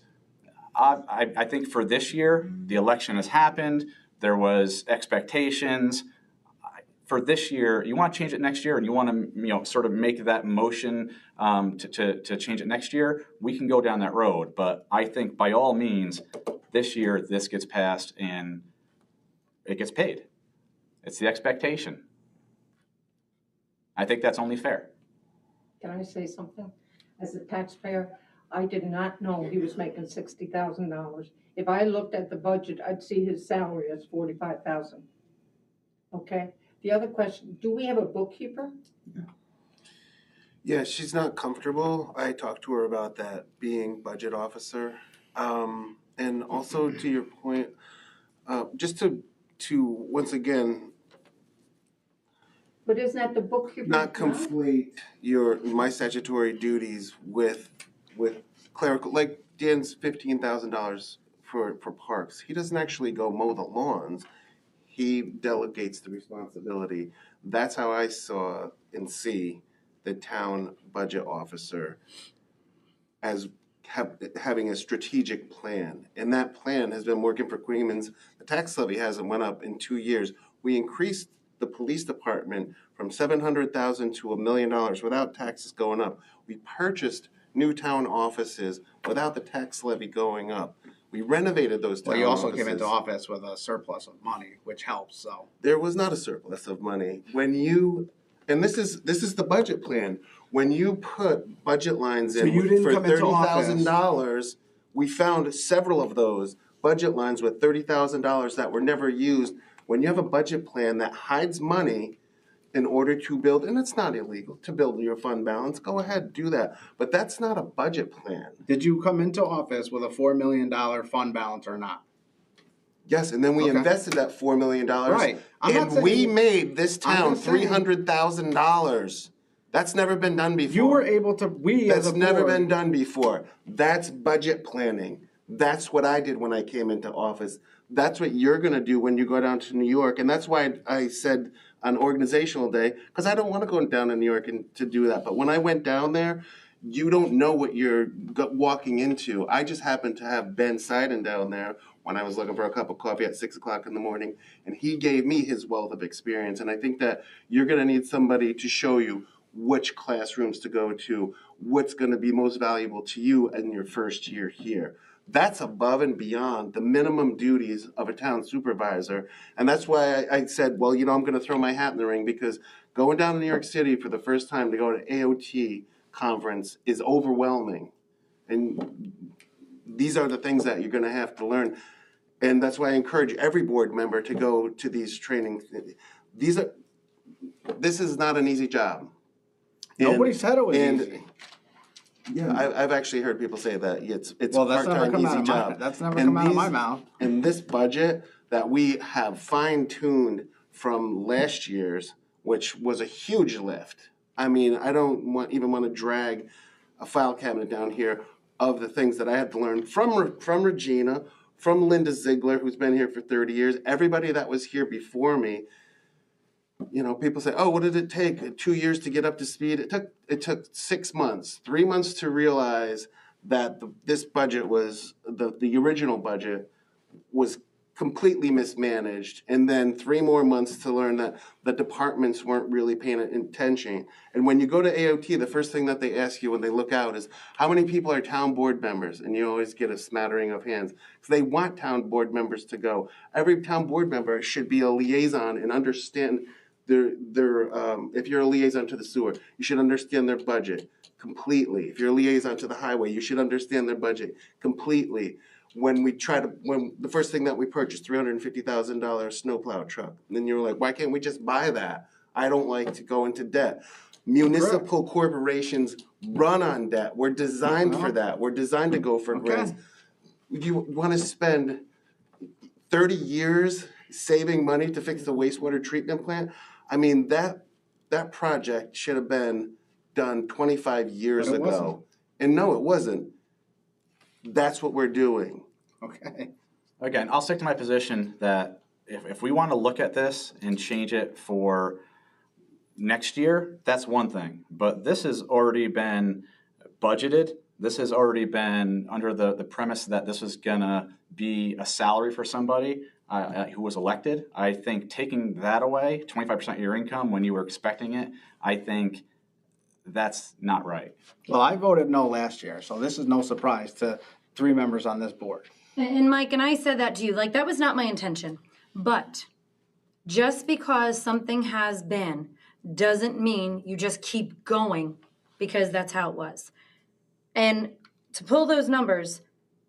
I think for this year, the election has happened. There was expectations. For this year, you want to change it next year, and you want to sort of make that motion to change it next year, we can go down that road. But I think by all means, this year, this gets passed and it gets paid. It's the expectation. I think that's only fair. Can I say something? As a taxpayer, I did not know he was making $60,000. If I looked at the budget, I'd see his salary as $45,000. Okay? The other question, do we have a bookkeeper? Yeah, she's not comfortable. I talked to her about that, being budget officer. And also to your point, just to once again, But isn't that the bookkeeper? not conflate my statutory duties with clerical, like Dan's $15,000 for parks. He doesn't actually go mow the lawns. He delegates the responsibility. That's how I saw and see the town budget officer as having a strategic plan. And that plan has been working for Queens. The tax levy hasn't went up in 2 years. We increased the police department from $700,000 to $1 million without taxes going up. We purchased new town offices without the tax levy going up. We renovated those town Well, you also offices. came into office with a surplus of money, which helps, so. There was not a surplus of money. When you, and this is the budget plan. When you put budget lines So in you didn't for come into $30,000, we found several of those budget lines with $30,000 that were never used. When you have a budget plan that hides money in order to build, and it's not illegal to build your fund balance, go ahead, do that. But that's not a budget plan. Did you come into office with a $4 million fund balance or not? Yes, and then we Okay. invested that $4 million. Right. I'm not And saying- we made this I'm town just saying- $300,000. That's never been done before. You were able to, we as That's a board. never been done before. That's budget planning. That's what I did when I came into office. That's what you're gonna do when you go down to New York. And that's why I said on organizational day, because I don't wanna go down to New York and to do that. But when I went down there, you don't know what you're walking into. I just happened to have Ben Seiden down there when I was looking for a cup of coffee at 6 o'clock in the morning, and he gave me his wealth of experience. And I think that you're gonna need somebody to show you which classrooms to go to, what's gonna be most valuable to you in your first year here. That's above and beyond the minimum duties of a town supervisor. And that's why I said, well, I'm gonna throw my hat in the ring, because going down to New York City for the first time to go to AOT conference is overwhelming. And these are the things that you're gonna have to learn. And that's why I encourage every board member to go to these trainings. This is not an easy job. Nobody said it was and easy. Yeah, I've actually heard people say that it's Well, a that's never part-time, come out easy of my, job. that's never And come out of my these- mouth. And this budget that we have fine-tuned from last year's, which was a huge lift. I mean, I don't even want to drag a file cabinet down here of the things that I had to learn from Regina, from Linda Ziegler, who's been here for 30 years, everybody that was here before me. People say, "Oh, what did it take? 2 years to get up to speed?" It took 6 months, 3 months to realize that this budget was the original budget was completely mismanaged, and then 3 more months to learn that the departments weren't really paying attention. And when you go to AOT, the first thing that they ask you when they look out is, how many people are town board members? And you always get a smattering of hands. So they want town board members to go. Every town board member should be a liaison and understand if you're a liaison to the sewer, you should understand their budget completely. If you're a liaison to the highway, you should understand their budget completely. When the first thing that we purchased, $350,000 snowplow truck, and then you were like, why can't we just buy that? I don't like to go into debt. Municipal corporations run on debt. We're designed for that. We're designed to go for grants. You want to spend 30 years saving money to fix the wastewater treatment plant? I mean, that project should have been done 25 years ago. Wasn't. And no, it wasn't. That's what we're doing. Okay. Again, I'll stick to my position that if we want to look at this and change it for next year, that's one thing. But this has already been budgeted. This has already been under the premise that this was going to be a salary for somebody who was elected. I think taking that away, 25% of your income when you were expecting it, I think that's not right. Well, I voted no last year, so this is no surprise to 3 members on this board. And Mike, and I said that to you, like, that was not my intention. But just because something has been doesn't mean you just keep going because that's how it was. And to pull those numbers,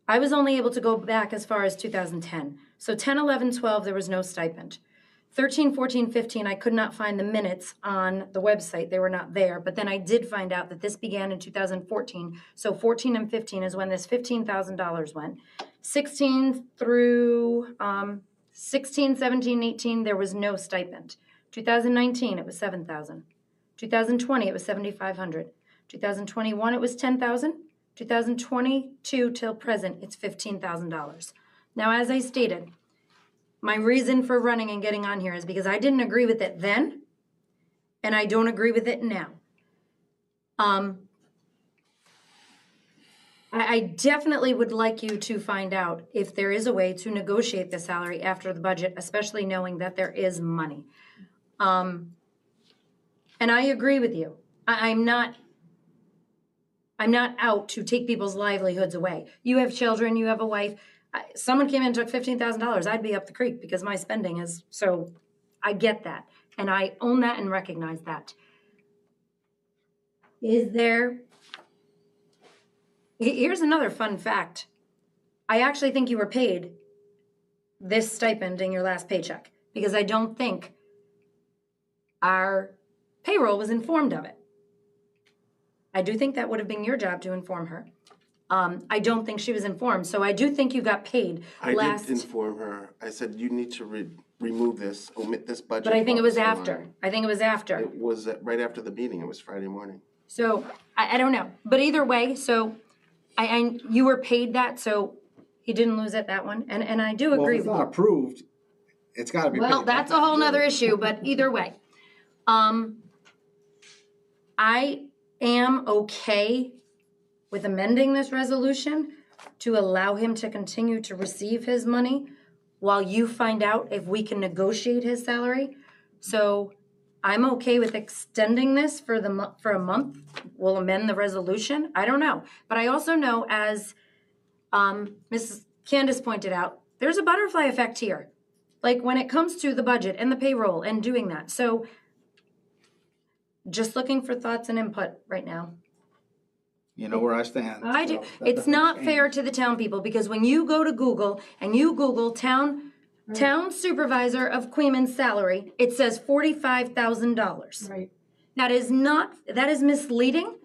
I was only able to go back as far as 2010. So 10, 11, 12, there was no stipend. 13, 14, 15, I could not find the minutes on the website. They were not there. But then I did find out that this began in 2014. So 14 and 15 is when this $15,000 went. 16 through 16, 17, 18, there was no stipend. 2019, it was 7,000. 2020, it was 7,500. 2021, it was 10,000. 2022 till present, it's $15,000. Now, as I stated, my reason for running and getting on here is because I didn't agree with it then, and I don't agree with it now. I definitely would like you to find out if there is a way to negotiate the salary after the budget, especially knowing that there is money. And I agree with you. I'm not out to take people's livelihoods away. You have children, you have a wife. someone came in and took $15,000, I'd be up the creek because my spending is, so I get that. And I own that and recognize that. Here's another fun fact. I actually think you were paid this stipend in your last paycheck because I don't think our payroll was informed of it. I do think that would have been your job to inform her. I don't think she was informed, so I do think you got paid I last. did inform her. I said, you need to remove this, omit this budget. But I think it was officer after. line." I think it was after. It was right after the meeting. It was Friday morning. So I don't know, but either way, so you were paid that, so he didn't lose at that one, and I do Well, agree if it's with not you. approved, it's gotta be paid. Well, that's a whole nother issue, but either way. I am okay with amending this resolution to allow him to continue to receive his money while you find out if we can negotiate his salary. So I'm okay with extending this for a month. We'll amend the resolution. I don't know. But I also know, as Mrs. Candace pointed out, there's a butterfly effect here. Like when it comes to the budget and the payroll and doing that. So just looking for thoughts and input right now. You know where I stand. I do. so that It's doesn't not change. fair to the town people because when you go to Google and you Google town supervisor of Queeman's salary, it says $45,000. Right. That is misleading.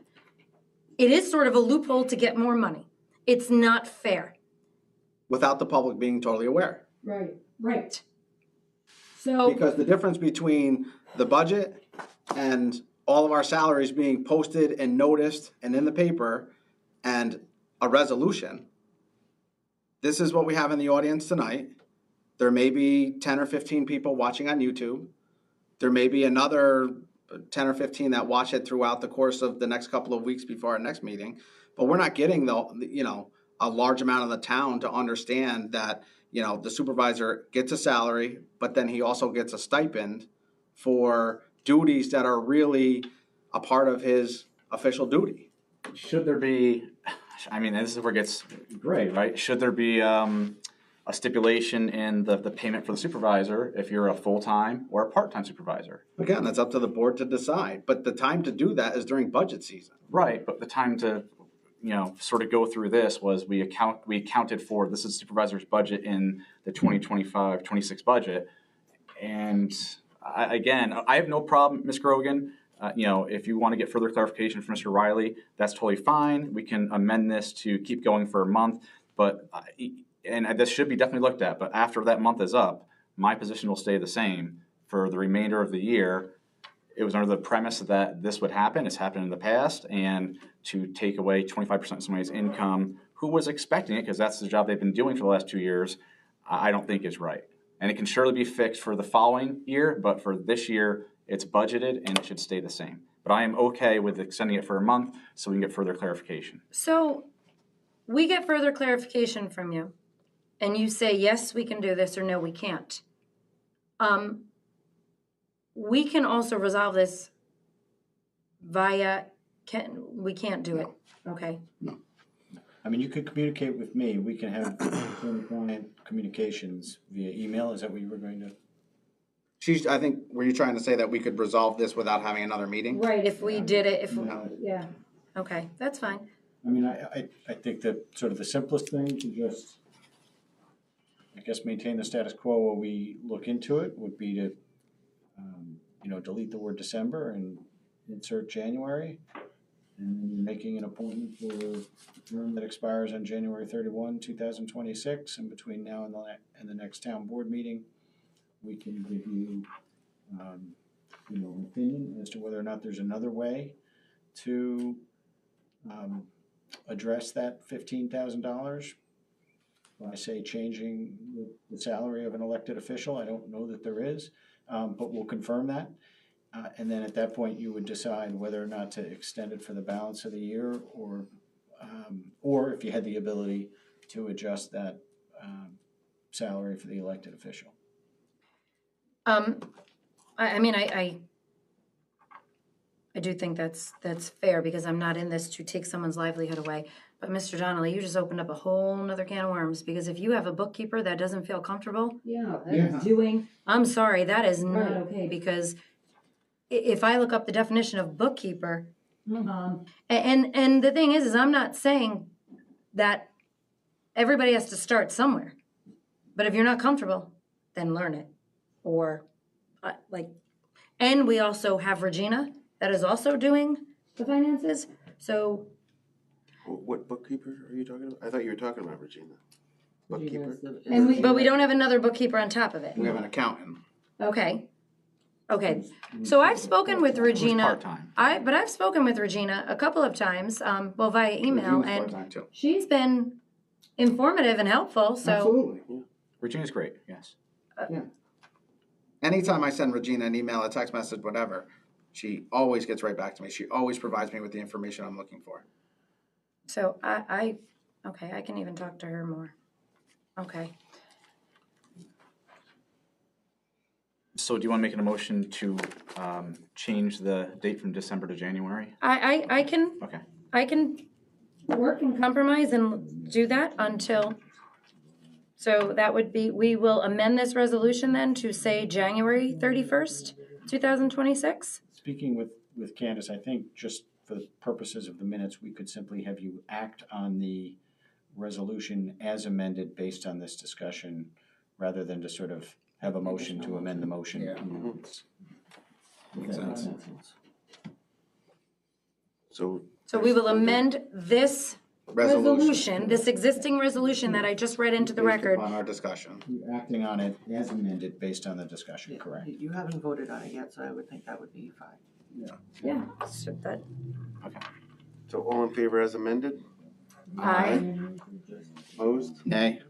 It is sort of a loophole to get more money. It's not fair. Without the public being totally aware. Right. So Because the difference between the budget and all of our salaries being posted and noticed and in the paper and a resolution, this is what we have in the audience tonight. There may be 10 or 15 people watching on YouTube. There may be another 10 or 15 that watch it throughout the course of the next couple of weeks before our next meeting. But we're not getting a large amount of the town to understand that, the supervisor gets a salary, but then he also gets a stipend for duties that are really a part of his official duty. Should there be, this is where it gets great, right? Should there be a stipulation in the payment for the supervisor if you're a full-time or a part-time supervisor? Again, that's up to the board to decide, but the time to do that is during budget season. Right, but the time to, sort of go through this was we accounted for, this is supervisor's budget in the 2025-26 budget. And I have no problem, Ms. Grogan, if you want to get further clarification from Mr. Riley, that's totally fine. We can amend this to keep going for a month, but, and this should be definitely looked at, but after that month is up, my position will stay the same for the remainder of the year. It was under the premise that this would happen. It's happened in the past, and to take away 25% of somebody's income who was expecting it, because that's the job they've been doing for the last 2 years, I don't think is right. And it can surely be fixed for the following year, but for this year, it's budgeted and it should stay the same. But I am okay with extending it for a month so we can get further clarification. So we get further clarification from you, and you say, yes, we can do this, or no, we can't. We can also resolve this we can't do it, okay? You could communicate with me. We can have client communications via email. Is that what you were going to? I think, were you trying to say that we could resolve this without having another meeting? Right, if we did it, Yeah. okay, that's fine. I think that sort of the simplest thing to just, maintain the status quo while we look into it would be to, delete the word December and insert January. And then you're making an appointment for a term that expires on January 31, 2026. And between now and the next town board meeting, we can give you, an opinion as to whether or not there's another way to address that $15,000 by, say, changing the salary of an elected official. I don't know that there is, but we'll confirm that. And then at that point, you would decide whether or not to extend it for the balance of the year, or if you had the ability to adjust that salary for the elected official. I do think that's fair because I'm not in this to take someone's livelihood away. But Mr. Donnelly, you just opened up a whole nother can of worms, because if you have a bookkeeper that doesn't feel comfortable Yeah. doing, I'm sorry, that is not Right. okay, because if I look up the definition of bookkeeper, and the thing is I'm not saying that everybody has to start somewhere, but if you're not comfortable, then learn it, or and we also have Regina that is also doing the finances, so. What bookkeeper are you talking about? I thought you were talking about Regina. Bookkeeper? But we don't have another bookkeeper on top of it. We have an accountant. Okay. So I've spoken with Regina. Part-time. I've spoken with Regina a couple of times, via email, Regina's and part-time too. she's been informative and helpful. So Absolutely. Regina's great, yes. Anytime I send Regina an email, a text message, whatever, she always gets right back to me. She always provides me with the information I'm looking for. So I can even talk to her more. Okay. So do you want to make a motion to change the date from December to January? I can Okay. work and compromise and do that until. So that would be, we will amend this resolution then to say January 31st, 2026. Speaking with Candace, I think just for the purposes of the minutes, we could simply have you act on the resolution as amended based on this discussion, rather than to sort of have a motion to amend the motion. Yeah. Makes sense. So We will amend this resolution, this existing resolution that I just read into the record. On our discussion. You're acting on it as amended based on the discussion, correct? You haven't voted on it yet, so I would think that would be fine. Yeah. So that, So all in favor as amended? aye. Opposed? Nay.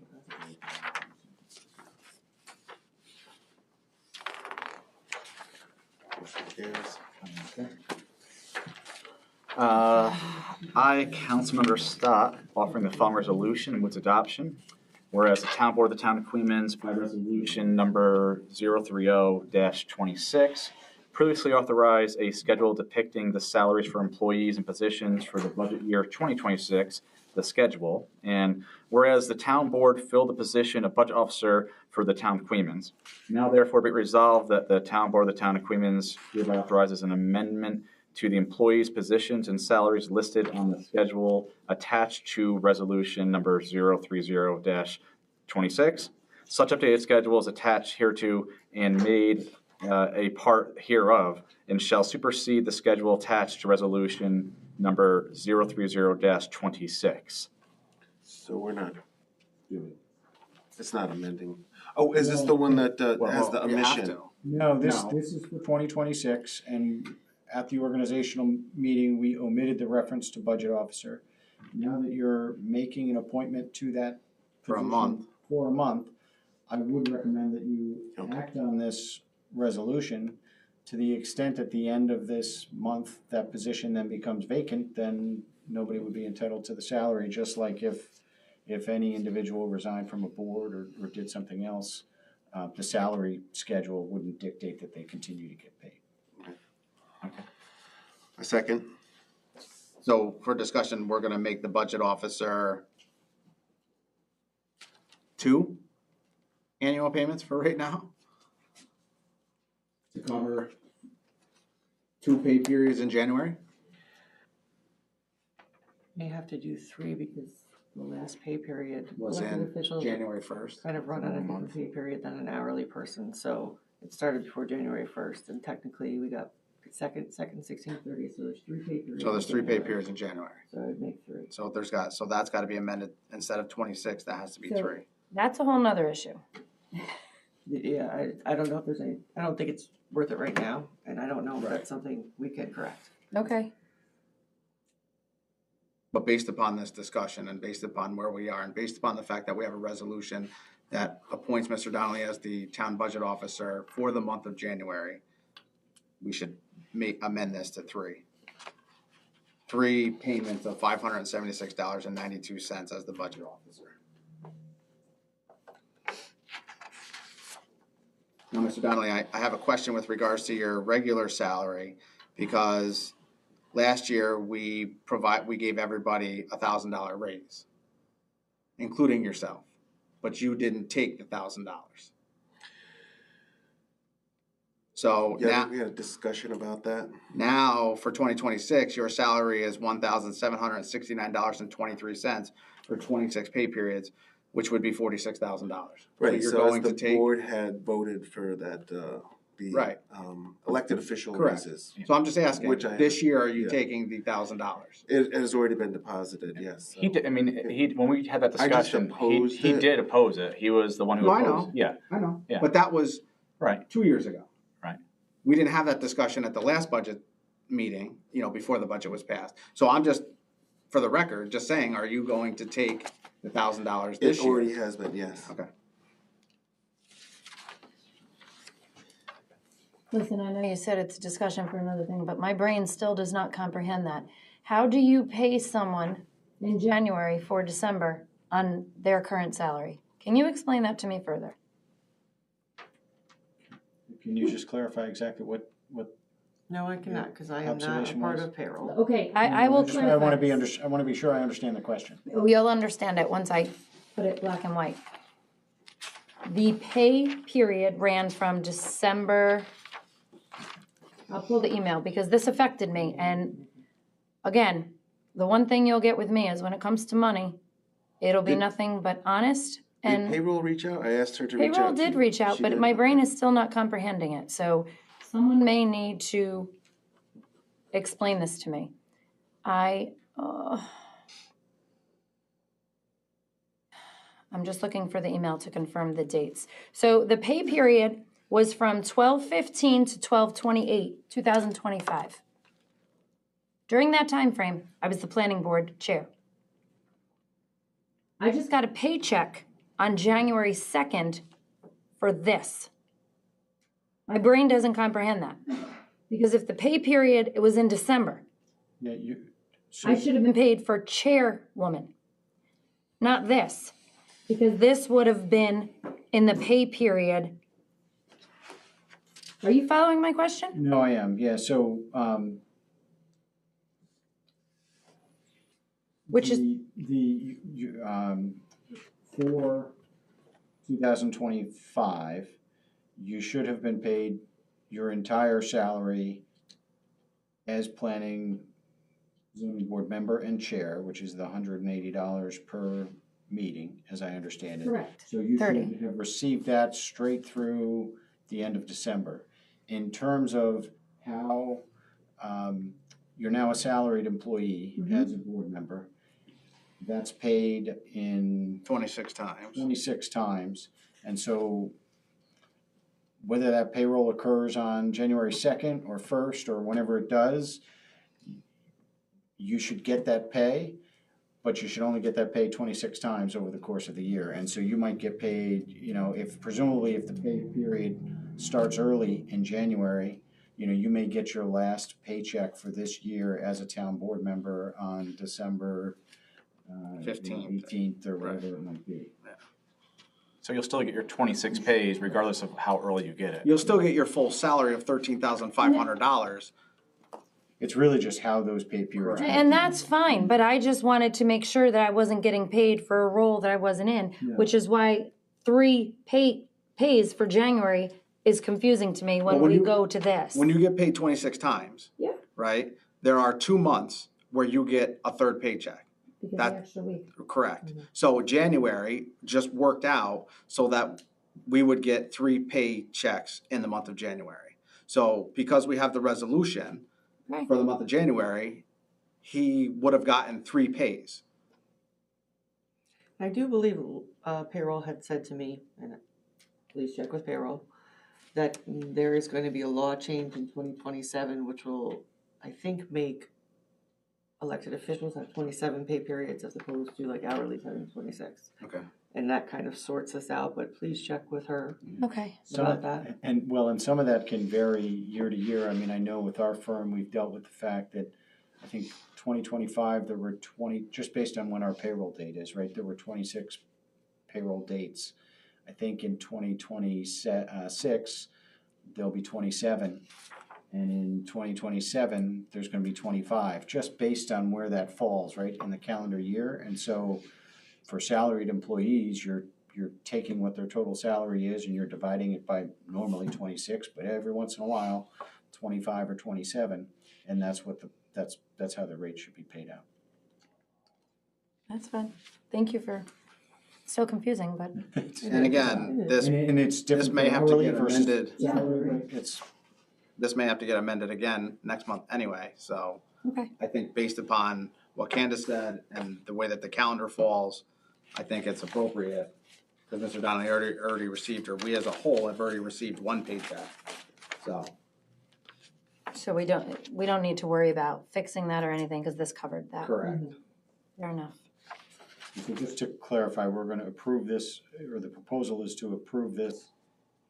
Motion carries. I, Councilmember Stott, offering the following resolution and its adoption. Whereas the Town Board of the Town of Queens, by resolution number 030-26, previously authorized a schedule depicting the salaries for employees and positions for the budget year 2026, the schedule. And whereas the Town Board filled the position of Budget Officer for the Town of Queens, now therefore be resolved that the Town Board of the Town of Queens hereby authorizes an amendment to the employees' positions and salaries listed on the schedule attached to resolution number 030-26. Such updated schedule is attached hereto and made a part hereof, and shall supersede the schedule attached to resolution number 030-26. So we're not doing, it's not amending. Oh, is this the one that has the You have omission? to. No, this No. is for 2026, and at the organizational meeting, we omitted the reference to budget officer. Now that you're making an appointment to that For a position month. for a month, I would recommend that you Okay. act on this resolution. To the extent at the end of this month, that position then becomes vacant, then nobody would be entitled to the salary, just like if any individual resigned from a board or did something else, the salary schedule wouldn't dictate that they continue to get paid. A second. So for discussion, we're gonna make the budget officer 2 annual payments for right now? To cover 2 pay periods in January? May have to do 3 because the last pay period. Was elected in officials January 1st. kind of run on a different pay period than an hourly person, so it started before January 1st, and technically we got second 16/30, so there's 3 pay periods. So there's 3 in pay January. periods in January. So I'd make 3. So that's gotta be amended, instead of 26, that has to be So- 3. That's a whole nother issue. Yeah, I don't know if there's any, I don't think it's worth it right now, and I don't know if that's something we can correct. Okay. But based upon this discussion and based upon where we are and based upon the fact that we have a resolution that appoints Mr. Donnelly as the town budget officer for the month of January, we should amend this to 3. 3 payments of $576.92 as the budget officer. Now, Mr. Donnelly, I have a question with regards to your regular salary, because Last year, we gave everybody $1,000 raise, including yourself, but you didn't take the $1,000. So Yeah, we had a discussion about that. now for 2026, your salary is $1,769.23 for 26 pay periods, which would be $46,000. Right, you're so going as to the take board had voted for that, Right. Elected official Correct. raises. So I'm just asking, Which I- this year, are you yeah. taking the $1,000? It has already been deposited, yes. so. He did, I mean, when we had that I just discussion, opposed he it. did oppose it. He was the one who No, I opposed. know. Yeah, I know. Yeah. But that was right. 2 years ago. Right. We didn't have that discussion at the last budget meeting, before the budget was passed. So I'm just, for the record, just saying, are you going to take the $1,000 this It year? already has been, yes. Okay. Listen, I know you said it's a discussion for another thing, but my brain still does not comprehend that. How do you pay someone in January for December on their current salary? Can you explain that to me further? Can you just clarify exactly what? No, I cannot, because I am not a Observation part was? of payroll. Okay, I will I clarify. want to be sure I understand the question. You'll understand it once I put it black and white. The pay period ran from December, I'll pull the email because this affected me. And again, the one thing you'll get with me is when it comes to money, it'll be Did- nothing but honest. Did And payroll reach out? I asked her to reach out. payroll did to you. reach out, She but did? my brain Okay. is still not comprehending it. So someone may need to explain this to me. I'm just looking for the email to confirm the dates. So the pay period was from 12/15 to 12/28, 2025. During that time frame, I was the planning board chair. I just got a paycheck on January 2nd for this. My brain doesn't comprehend that. Because if the pay period, it was in December, Yeah, I should have been paid for chairwoman, not this. Because this would have been in the pay period. Are you following my question? No, I am, yeah, so, Which is, for 2025, you should have been paid your entire salary as planning zoning board member and chair, which is the $180 per meeting, as I understand it. correct. So you 30. should have received that straight through the end of December. In terms of how, you're now a salaried employee as a board member, that's paid in 26 times. 26 times. And so whether that payroll occurs on January 2nd or 1st or whenever it does, you should get that pay, but you should only get that pay 26 times over the course of the year. And so you might get paid, if the pay period starts early in January, you may get your last paycheck for this year as a town board member on December 15th. 18th or whatever it might be. So you'll still get your 26 pays regardless of how early you get it. You'll still get your full salary of $13,500. It's really just how those pay periods. And that's fine, but I just wanted to make sure that I wasn't getting paid for a role that I wasn't in, which is why 3 pays for January is confusing to me when we go to this. When you get paid 26 times, Yeah. right, there are 2 months where you get a third paycheck. Because That- the extra week. Correct. So January just worked out so that we would get 3 paychecks in the month of January. So because we have the resolution Right. for the month of January, he would have gotten 3 pays. I do believe payroll had said to me, and please check with payroll, that there is going to be a law change in 2027, which will, I think, make elected officials have 27 pay periods as opposed to like hourly having 26. Okay. And that kind of sorts us out, but please check with her Okay. about that. And some of that can vary year to year. I mean, I know with our firm, we've dealt with the fact that I think 2025, there were just based on when our payroll date is, right? There were 26 payroll dates. I think in 2026, there'll be 27. And in 2027, there's gonna be 25, just based on where that falls, right, in the calendar year. And so for salaried employees, you're taking what their total salary is and you're dividing it by normally 26, but every once in a while, 25 or 27, and that's what that's how the rate should be paid out. That's fine. Thank you for, so confusing, but And again, this, And it's different. this may from have to hourly get versus amended. salary, right? It's, This may have to get amended again next month anyway, so. okay. I think based upon what Candace said and the way that the calendar falls, I think it's appropriate. Because Mr. Donnelly already received, or we as a whole have already received one paycheck, so. So we don't need to worry about fixing that or anything because this covered that. Correct. Fair enough. so just to clarify, we're gonna approve this, or the proposal is to approve this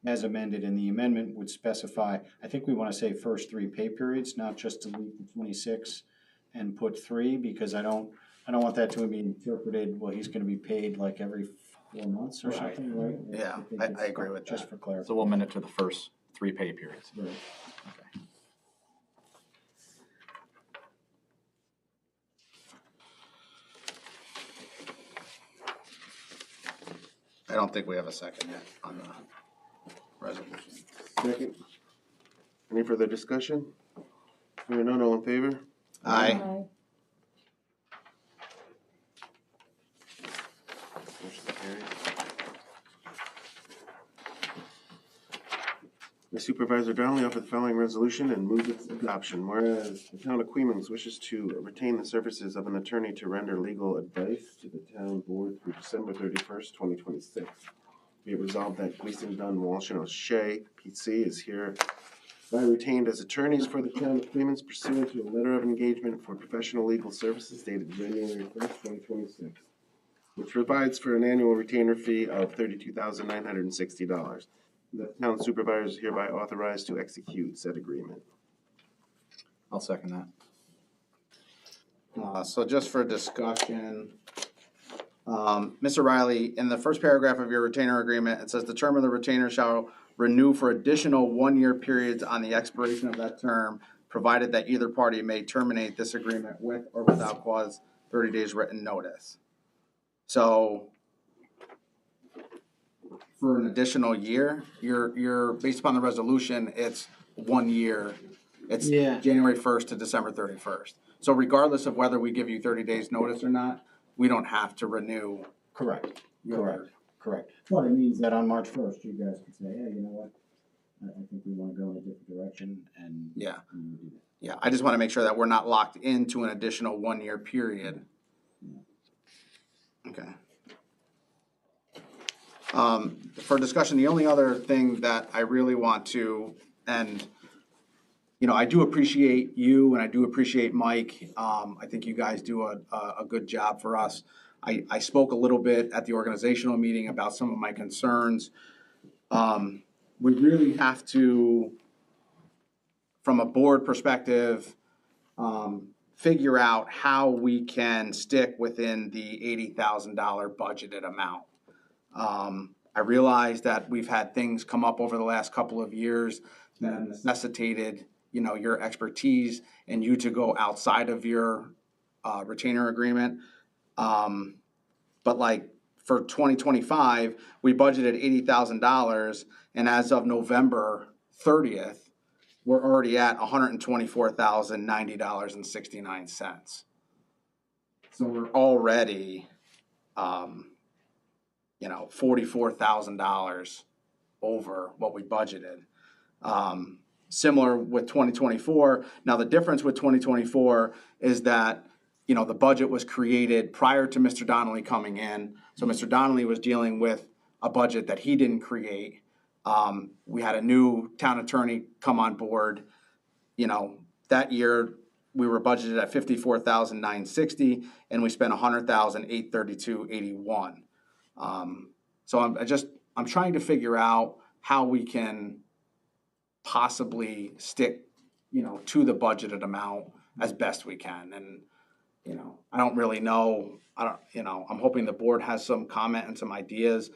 as amended, and the amendment would specify, I think we wanna say first 3 pay periods, not just delete the 26 and put 3, because I don't want that to be interpreted, well, he's gonna be paid like every 4 months or Right. something, right? Yeah, think I it's agree with just that. for clarity. So we'll amend it to the first 3 pay periods. Right. Okay. I don't think we have a second yet on the resolution. Second. Any further discussion? Hearing none, all in favor? Aye. Motion carries. The Supervisor Donnelly offered the following resolution and moved its adoption. Whereas the town of Queens wishes to retain the services of an attorney to render legal advice to the town board through December 31st, 2026. Be it resolved that Gleason, Dunn, Walsh, and O'Shea, PC, is hereby retained as attorneys for the town of Queens pursuant to a letter of engagement for professional legal services dated January 1st, 2026, which provides for an annual retainer fee of $32,960. The town supervisor is hereby authorized to execute said agreement. I'll second that. So just for discussion, Mr. Riley, in the first paragraph of your retainer agreement, it says the term of the retainer shall renew for additional 1-year periods on the expiration of that term, provided that either party may terminate this agreement with or without cause 30 days written notice. So for an additional year, you're based upon the resolution, it's 1 year. It's Yeah. January 1st to December 31st. So regardless of whether we give you 30 days notice or not, we don't have to renew. Correct, your- correct. Well, it means that on March 1st, you guys can say, hey, you know what? I think we wanna go in a different direction, and Yeah. and we do that. Yeah, I just want to make sure that we're not locked into an additional 1-year period. Okay. For discussion, the only other thing that I really want to, and, you know, I do appreciate you and I do appreciate Mike. I think you guys do a good job for us. I spoke a little bit at the organizational meeting about some of my concerns. We really have to, from a board perspective, figure out how we can stick within the $80,000 budgeted amount. I realize that we've had things come up over the last couple of years that have necessitated, you know, your expertise and you to go outside of your retainer agreement. But like for 2025, we budgeted $80,000, and as of November 30th, we're already at $124,090.69. So we're already, you know, $44,000 over what we budgeted. Similar with 2024. Now, the difference with 2024 is that, you know, the budget was created prior to Mr. Donnelly coming in. So Mr. Donnelly was dealing with a budget that he didn't create. We had a new town attorney come on board. You know, that year we were budgeted at $54,960 and we spent $100,832.81. So I'm trying to figure out how we can possibly stick, you know, to the budgeted amount as best we can. And, you know, I don't really know. I'm hoping the board has some comment and some ideas.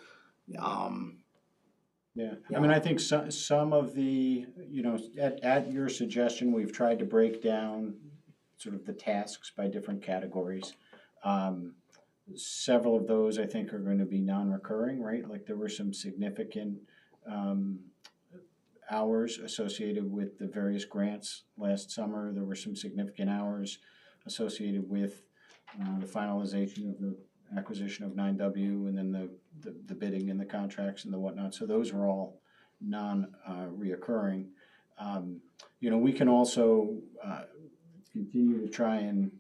Yeah, I Yeah. mean, I think some of the, at your suggestion, we've tried to break down sort of the tasks by different categories. Several of those I think are going to be non-recurring, right? Like there were some significant hours associated with the various grants last summer. There were some significant hours associated with the finalization of the acquisition of 9W and then the bidding and the contracts and the whatnot. So those are all non-reoccurring. We can also continue to try and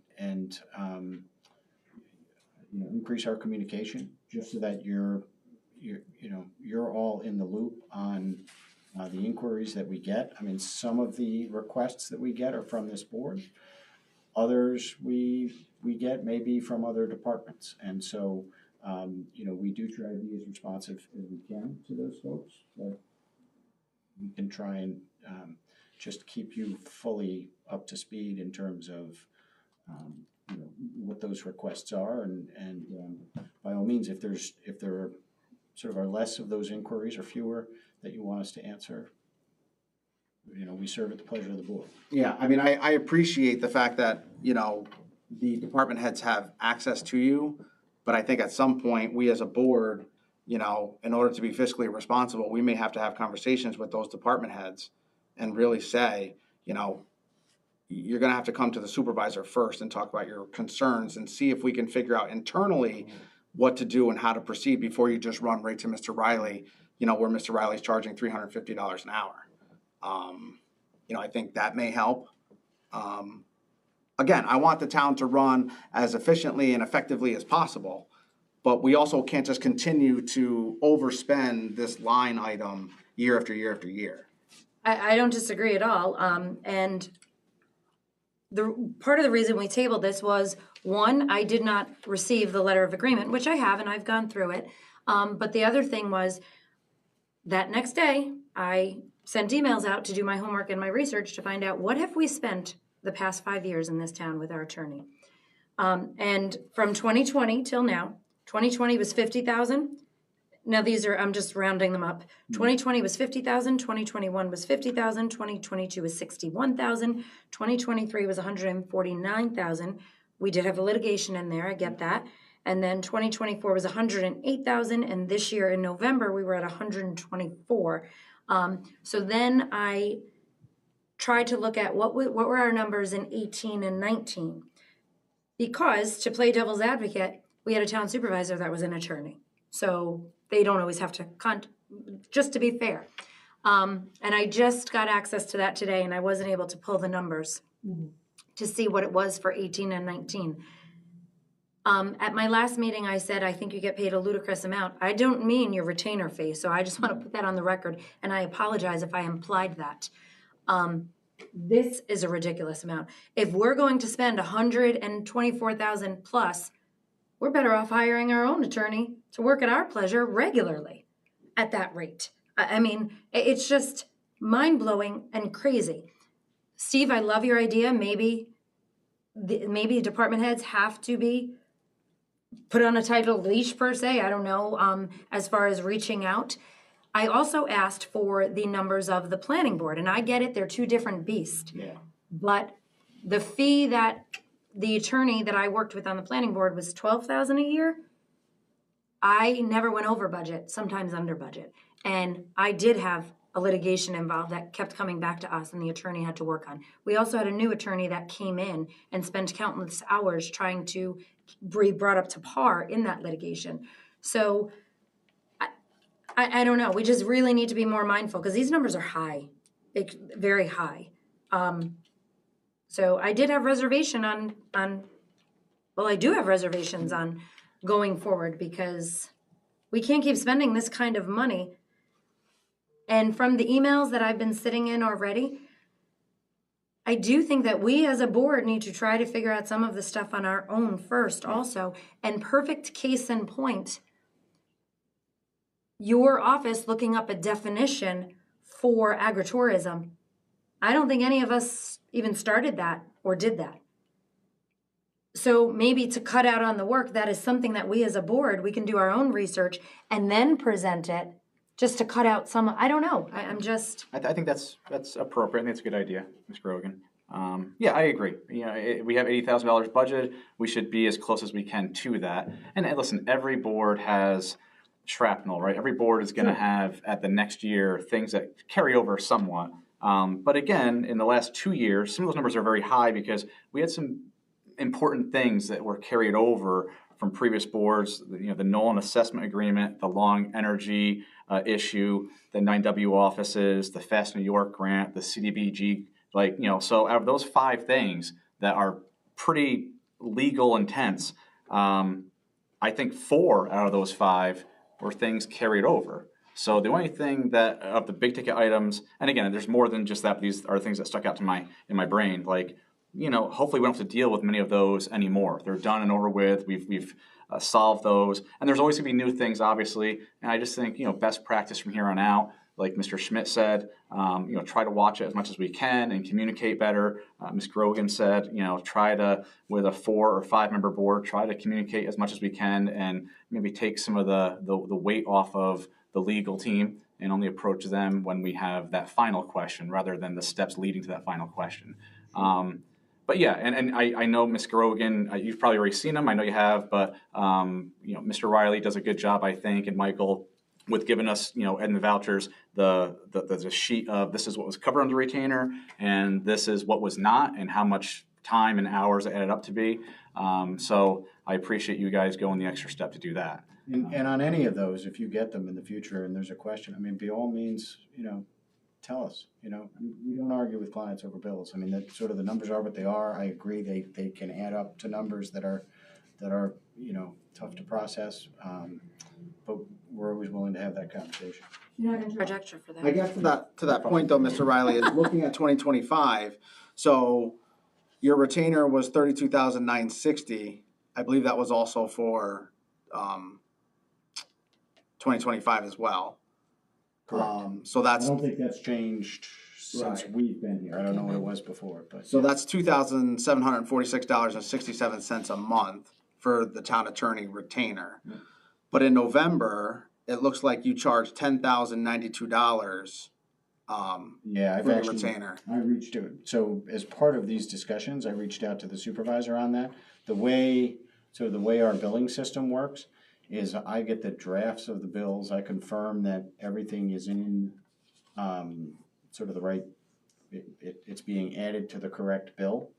increase our communication just so that you're all in the loop on the inquiries that we get. I mean, some of the requests that we get are from this board. Others we get maybe from other departments. And so, we do try to be as responsive as we can to those folks, but we can try and just keep you fully up to speed in terms of what those requests are. And by all means, if there are sort of are less of those inquiries or fewer that you want us to answer, we serve at the pleasure of the board. Yeah, I mean, I appreciate the fact that, the department heads have access to you, but I think at some point, we as a board, in order to be fiscally responsible, we may have to have conversations with those department heads and really say, you're gonna have to come to the supervisor first and talk about your concerns and see if we can figure out internally what to do and how to proceed before you just run right to Mr. Riley, where Mr. Riley's charging $350 an hour. I think that may help. Again, I want the town to run as efficiently and effectively as possible, but we also can't just continue to overspend this line item year after year after year. I don't disagree at all. And the part of the reason we tabled this was, one, I did not receive the letter of agreement, which I have, and I've gone through it. But the other thing was that next day, I sent emails out to do my homework and my research to find out what have we spent the past 5 years in this town with our attorney. And from 2020 till now, 2020 was 50,000. Now these are, I'm just rounding them up. 2020 was 50,000, 2021 was 50,000, 2022 was 61,000, 2023 was 149,000. We did have a litigation in there, I get that. And then 2024 was 108,000, and this year in November we were at 124. So then I tried to look at what were our numbers in 18 and 19. Because, to play devil's advocate, we had a town supervisor that was an attorney. So they don't always have to, just to be fair. And I just got access to that today, and I wasn't able to pull the numbers to see what it was for 18 and 19. At my last meeting, I said, I think you get paid a ludicrous amount. I don't mean your retainer fee, so I just want to put that on the record, and I apologize if I implied that. This is a ridiculous amount. If we're going to spend 124,000 plus, we're better off hiring our own attorney to work at our pleasure regularly at that rate. I mean, it's just mind-blowing and crazy. Steve, I love your idea. Maybe department heads have to be put on a title leash per se. I don't know, as far as reaching out. I also asked for the numbers of the planning board, and I get it, they're two different beasts. Yeah. But the fee that the attorney that I worked with on the planning board was $12,000 a year. I never went over budget, sometimes under budget. And I did have a litigation involved that kept coming back to us and the attorney had to work on. We also had a new attorney that came in and spent countless hours trying to be brought up to par in that litigation. So I don't know. We just really need to be more mindful because these numbers are high, very high. So I did have reservation I do have reservations on going forward because we can't keep spending this kind of money. And from the emails that I've been sitting in already, I do think that we as a board need to try to figure out some of the stuff on our own first also. And perfect case in point, your office looking up a definition for agritourism. I don't think any of us even started that or did that. So maybe to cut out on the work, that is something that we as a board, we can do our own research and then present it just to cut out some, I don't know, I'm just, I think that's appropriate. I think it's a good idea, Ms. Grogan. Yeah, I agree. You know, we have $80,000 budget. We should be as close as we can to that. And listen, every board has shrapnel, right? Every board is going to have at the next year things that carry over somewhat. But again, in the last 2 years, some of those numbers are very high because we had some important things that were carried over from previous boards. You know, the Nolan assessment agreement, the long energy issue, the 9W offices, the Fast New York grant, the CDBG. Like, you know, so out of those 5 things that are pretty legal intense, I think 4 out of those 5 were things carried over. So the only thing that of the big ticket items, and again, there's more than just that, but these are things that stuck out to in my brain. Like, you know, hopefully we don't have to deal with many of those anymore. They're done and over with. We've solved those, and there's always going to be new things, obviously. And I just think, you know, best practice from here on out, like Mr. Schmidt said, you know, try to watch it as much as we can and communicate better. Ms. Grogan said, you know, try to, with a 4 or 5 member board, try to communicate as much as we can and maybe take some of the weight off of the legal team and only approach them when we have that final question rather than the steps leading to that final question. But yeah, and I know Ms. Grogan, you've probably already seen him. I know you have, but you know, Mr. Riley does a good job, I think, and Michael, with giving us, you know, in the vouchers, the sheet of this is what was covered under retainer and this is what was not and how much time and hours it added up to be. So I appreciate you guys going the extra step to do that. And on any of those, if you get them in the future and there's a question, I mean, by all means, you know, tell us. You know, we don't argue with clients over bills. I mean, that sort of the numbers are what they are. I agree they can add up to numbers that are you know, tough to process. But we're always willing to have that conversation. you're not gonna charge extra for that. I guess to that point though, Mr. Riley, is looking at 2025. So your retainer was $32,960. I believe that was also for 2025 as well. So I that's don't think that's changed since Right. we've been here. I don't know what it was before, but so that's $2,746.67 a month for the town attorney retainer. Yeah. But in November, it looks like you charged $10,092 yeah, I've for your actually retainer. I reached out. So as part of these discussions, I reached out to the supervisor on that. The way our billing system works is I get the drafts of the bills. I confirm that everything is in sort of the right, it's being added to the correct bill.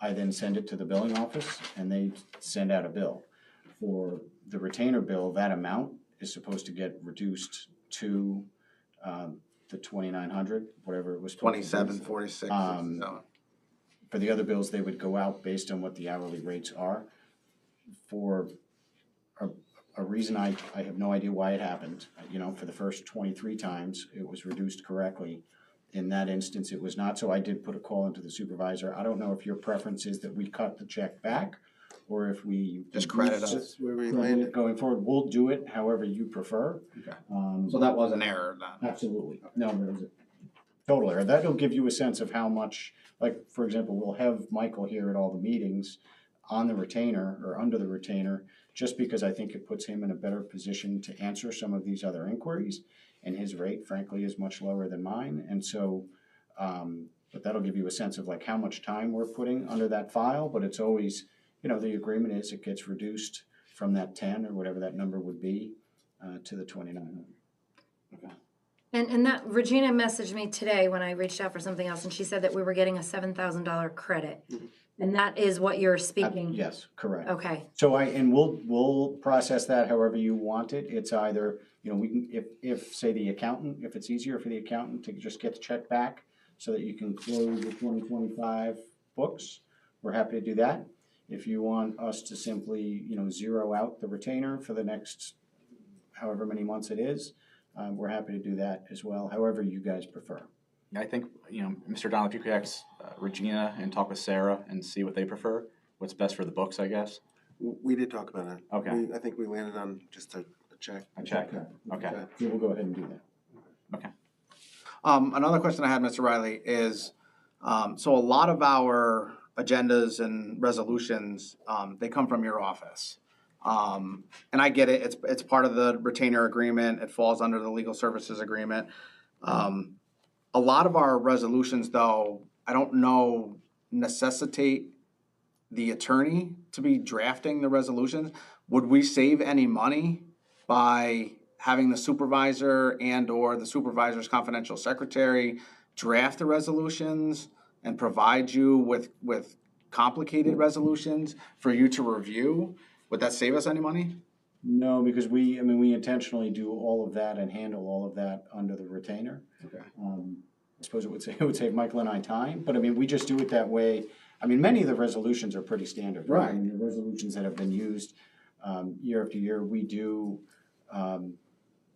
I then send it to the billing office and they send out a bill. For the retainer bill, that amount is supposed to get reduced to the 2,900, whatever it was. 2746. For the other bills, they would go out based on what the hourly rates are. For a reason I have no idea why it happened. You know, for the first 23 times, it was reduced correctly. In that instance, it was not. So I did put a call into the supervisor. I don't know if your preference is that we cut the check back or if we Just credit reduce us. it Where we landed. going forward. We'll do it however you prefer. Okay. So that was an error then. Absolutely. No, there was a total error. That'll give you a sense of how much, like, for example, we'll have Michael here at all the meetings on the retainer or under the retainer, just because I think it puts him in a better position to answer some of these other inquiries. And his rate, frankly, is much lower than mine. And so, but that'll give you a sense of like how much time we're putting under that file. But it's always, you know, the agreement is it gets reduced from that 10 or whatever that number would be to the 2,900. Okay. And that Regina messaged me today when I reached out for something else, and she said that we were getting a $7,000 credit. And that is what you're speaking? Yes, correct. Okay. So we'll process that however you want it. It's either, you know, we can, if say the accountant, if it's easier for the accountant to just get the check back so that you can close the 2025 books, we're happy to do that. If you want us to simply, you know, zero out the retainer for the next however many months it is, we're happy to do that as well, however you guys prefer. I think, you know, Mr. Donald, if you could ask Regina and talk with Sarah and see what they prefer, what's best for the books, I guess. We did talk about it. Okay. I think we landed on just a check. A check. Okay. So we'll go ahead and do that. Okay. Another question I had, Mr. Riley, is so a lot of our agendas and resolutions, they come from your office. And I get it, it's part of the retainer agreement, it falls under the legal services agreement. A lot of our resolutions, though, I don't know, necessitate the attorney to be drafting the resolutions. Would we save any money by having the supervisor and or the supervisor's confidential secretary draft the resolutions and provide you with complicated resolutions for you to review? Would that save us any money? No, because we intentionally do all of that and handle all of that under the retainer. Okay. I suppose it would save Michael and I time, but we just do it that way. Many of the resolutions are pretty standard. Right. The resolutions that have been used year after year, we do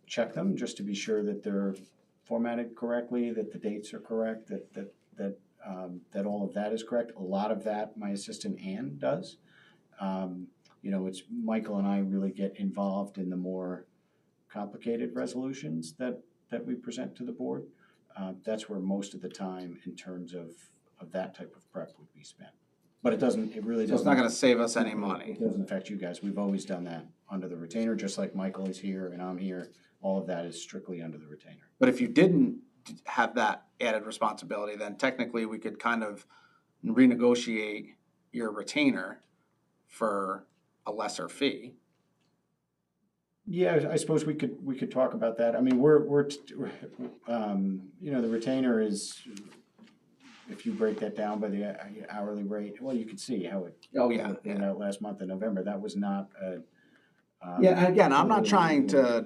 check them just to be sure that they're formatted correctly, that the dates are correct, that all of that is correct. A lot of that my assistant Ann does. It's Michael and I really get involved in the more complicated resolutions that we present to the board. That's where most of the time in terms of that type of prep would be spent. But it really doesn't. So it's not gonna save us any money. It doesn't affect you guys. We've always done that under the retainer, just like Michael is here and I'm here. All of that is strictly under the retainer. But if you didn't have that added responsibility, then technically we could kind of renegotiate your retainer for a lesser fee. Yeah, I suppose we could talk about that. The retainer is, if you break that down by the hourly rate, well, you could see how it. Oh, yeah. Came out last month in November. That was not a. Yeah, again, I'm not trying to,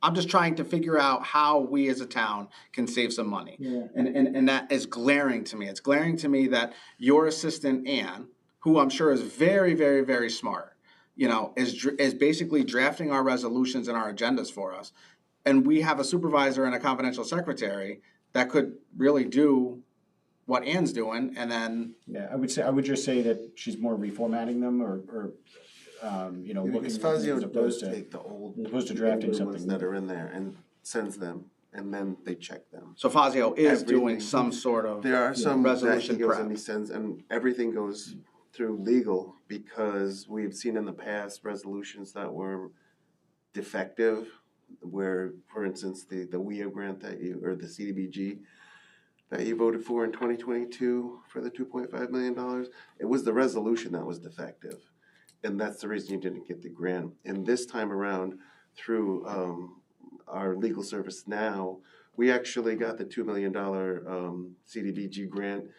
I'm just trying to figure out how we as a town can save some money. Yeah. And that is glaring to me. It's glaring to me that your assistant, Ann, who I'm sure is very, very, very smart, is basically drafting our resolutions and our agendas for us. And we have a supervisor and a confidential secretary that could really do what Ann's doing, and then. Yeah, I would just say that she's more reformatting them or looking Because at them Fazio as opposed does to, take the old, as opposed to drafting older ones something. that are in there and sends them, and then they check them. So Fazio is doing Everything. some sort of. There are some that he resolution goes prep. and he sends, and everything goes through legal, because we've seen in the past resolutions that were defective, where, for instance, the WIA grant or the CDBG that you voted for in 2022 for the $2.5 million, it was the resolution that was defective. And that's the reason you didn't get the grant. And this time around, through our legal service now, we actually got the $2 million CDBG grant.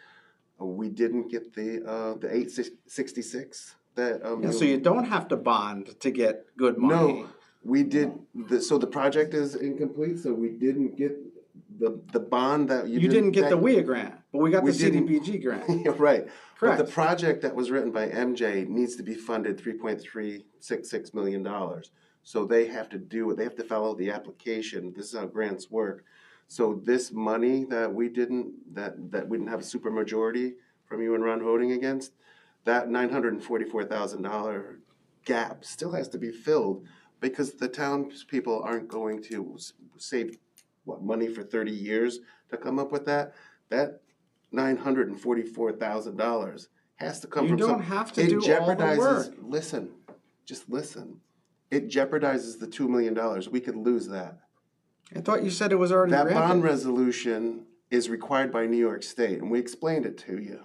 We didn't get the 866 that. So you don't have to bond to get good money. No, we did. So the project is incomplete. So we didn't get the bond that You didn't get the WIA grant, but we got the CDBG grant. Right. Correct. But the project that was written by MJ needs to be funded $3.366 million. So they have to do it. They have to follow the application. This is how grants work. So this money that we didn't have a supermajority from you and Ron voting against, that $944,000 gap still has to be filled, because the townspeople aren't going to save money for 30 years to come up with that. That $944,000 has to come from. You don't have to do all the work. Listen, just listen. It jeopardizes the $2 million. We could lose that. I thought you said it was already That granted. bond resolution is required by New York State, and we explained it to you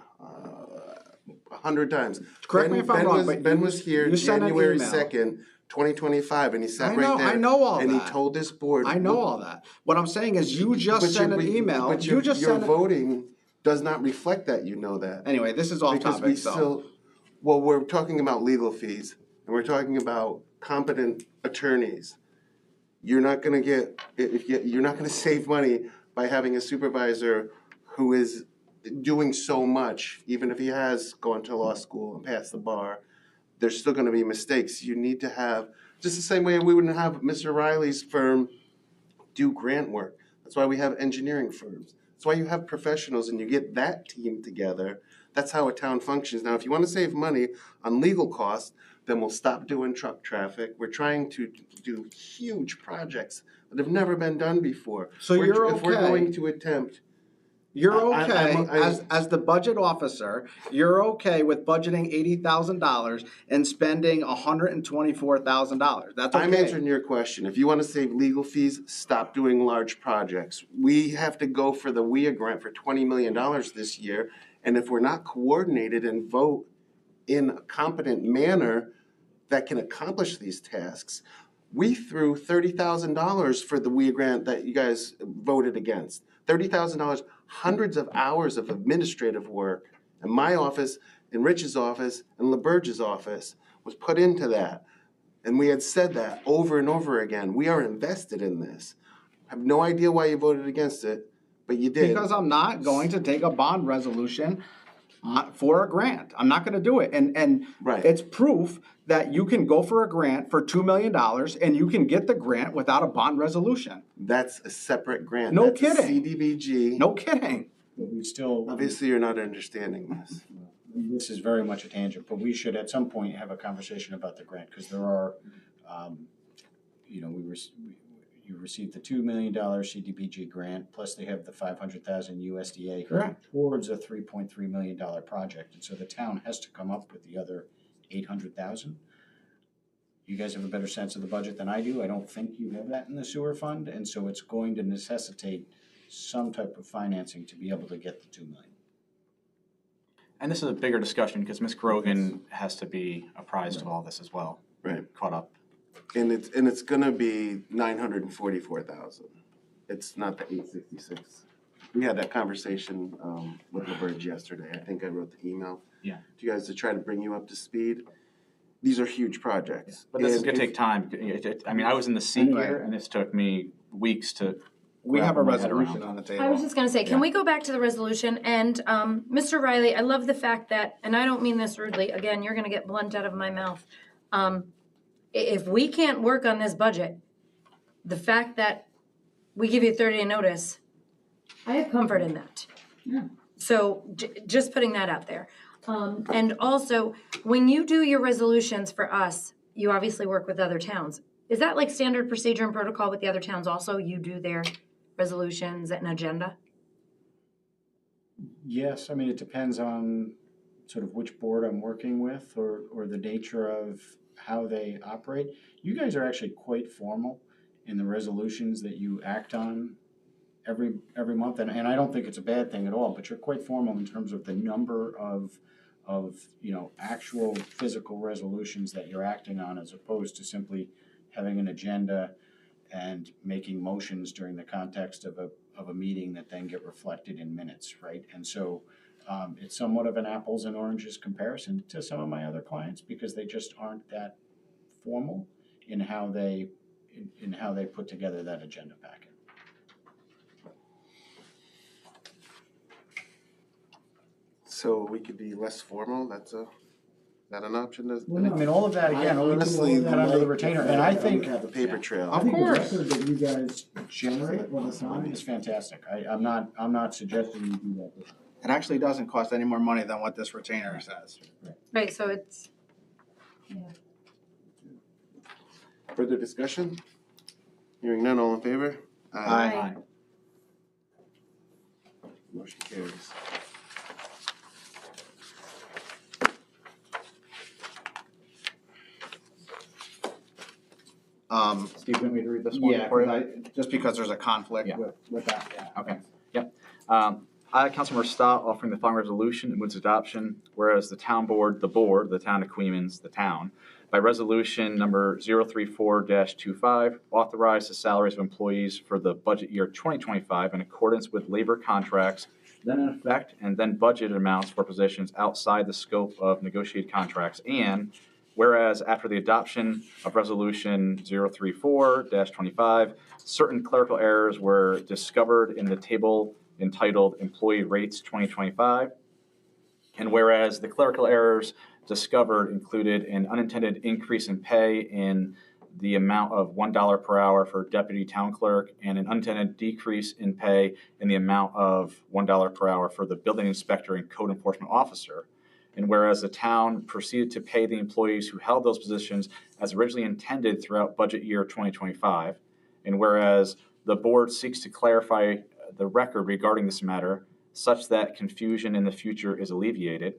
100 times. Correct me if I'm wrong, but Ben was here you sent an January email. 2nd, 2025, and he sat right there. I know all and that. he told this board. I know all that. What I'm saying is you just sent an email. But You just your sent voting does not reflect that. You know that. Anyway, this is off Because topic. we so. still, well, we're talking about legal fees, and we're talking about competent attorneys. You're not going to you're not going to save money by having a supervisor who is doing so much, even if he has gone to law school and passed the bar. There's still going to be mistakes. You need to have, just the same way we wouldn't have Mr. Riley's firm do grant work. That's why we have engineering firms. That's why you have professionals, and you get that team together. That's how a town functions. Now, if you want to save money on legal costs, then we'll stop doing truck traffic. We're trying to do huge projects that have never been done before. So you're If we're okay. going to attempt, You're I- okay, I'm- as the budget officer, you're okay with budgeting $80,000 and spending $124,000. That's okay. I'm answering your question. If you want to save legal fees, stop doing large projects. We have to go for the WIA grant for $20 million this year. And if we're not coordinated and vote in a competent manner that can accomplish these tasks, we threw $30,000 for the WIA grant that you guys voted against. $30,000, hundreds of hours of administrative work in my office, in Rich's office, and LaBerge's office was put into that. And we had said that over and over again. We are invested in this. I have no idea why you voted against it, but you did. Because I'm not going to take a bond resolution for a grant. I'm not gonna do it. And Right. it's proof that you can go for a grant for $2 million and you can get the grant without a bond resolution. That's a separate grant. No That's a kidding. CDBG. No kidding. But we still, Obviously, you're not understanding this. this is very much a tangent, but we should at some point have a conversation about the grant, because there are, you know, you received the $2 million CDBG grant, plus they have the 500,000 USDA Correct. towards a $3.3 million project, and so the town has to come up with the other 800,000. You guys have a better sense of the budget than I do. I don't think you have that in the sewer fund, and so it's going to necessitate some type of financing to be able to get the 2 million. And this is a bigger discussion because Ms. Grogan has to be apprised of all this as well. Right. Caught up. And it's gonna be 944,000. It's not the 866. We had that conversation with LaBerge yesterday. I think I wrote the email. Yeah. To you guys to try to bring you up to speed. These are huge projects. But this is And gonna if- take time. I mean, I was in the seat Anyway. here and it's took me weeks to We have a wrap my head resolution around. on the table. I was just gonna say, can we go back to the resolution? And, Mr. Riley, I love the fact that, and I don't mean this rudely, again, you're gonna get blunt out of my mouth. If we can't work on this budget, the fact that we give you 30-day notice, I have comfort in that. Yeah. So, just putting that out there. And also, when you do your resolutions for us, you obviously work with other towns. Is that like standard procedure and protocol with the other towns also? You do their resolutions and agenda? Yes, I mean, it depends on sort of which board I'm working with or the nature of how they operate. You guys are actually quite formal in the resolutions that you act on every month, and I don't think it's a bad thing at all, but you're quite formal in terms of the number of you know, actual physical resolutions that you're acting on, as opposed to simply having an agenda and making motions during the context of a meeting that then get reflected in minutes, right? And so it's somewhat of an apples and oranges comparison to some of my other clients, because they just aren't that formal in how they put together that agenda packet. So we could be less formal, that's that an option? Well, no, I mean, all of that, again, we do all Honestly, of that under the retainer, and I think have a paper trail. I think the course. record that you guys generate all the time is fantastic. I'm not suggesting you do that. It actually doesn't cost any more money than what this retainer says. Right, so it's, Further discussion? Hearing none, all in favor? Aye. Motion carries. Steve, you want me to read this one Yeah, for you? just because there's a conflict Yeah. with that, yeah. Okay, yep. I, Councilmember Stott, offering the following resolution and moves adoption, whereas the town board, the town of Queens, the town, by resolution number 034-25, authorized the salaries of employees for the budget year 2025 in accordance with labor contracts then in effect and then budgeted amounts for positions outside the scope of negotiated contracts. And whereas after the adoption of resolution 034-25, certain clerical errors were discovered in the table entitled Employee Rates 2025. And whereas the clerical errors discovered included an unintended increase in pay in the amount of $1 per hour for deputy town clerk and an unintended decrease in pay in the amount of $1 per hour for the building inspector and code enforcement officer. And whereas the town proceeded to pay the employees who held those positions as originally intended throughout budget year 2025. And whereas the board seeks to clarify the record regarding this matter, such that confusion in the future is alleviated.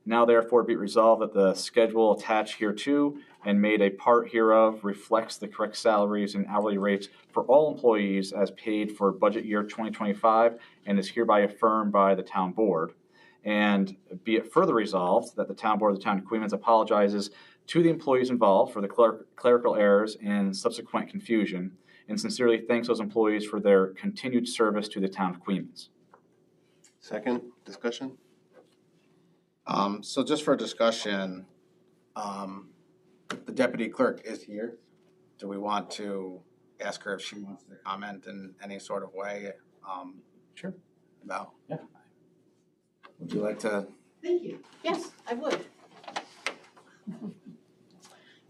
Now therefore be it resolved that the schedule attached hereto and made a part hereof reflects the correct salaries and hourly rates for all employees as paid for budget year 2025 and is hereby affirmed by the town board. And be it further resolved that the town board of the town of Queens apologizes to the employees involved for the clerical errors and subsequent confusion, and sincerely thanks those employees for their continued service to the town of Queens. Second, discussion? So just for discussion, the deputy clerk is here. Do we want to ask her if she wants to comment in any sort of way? Sure. About? Yeah. Would you like to? Thank you. Yes, I would.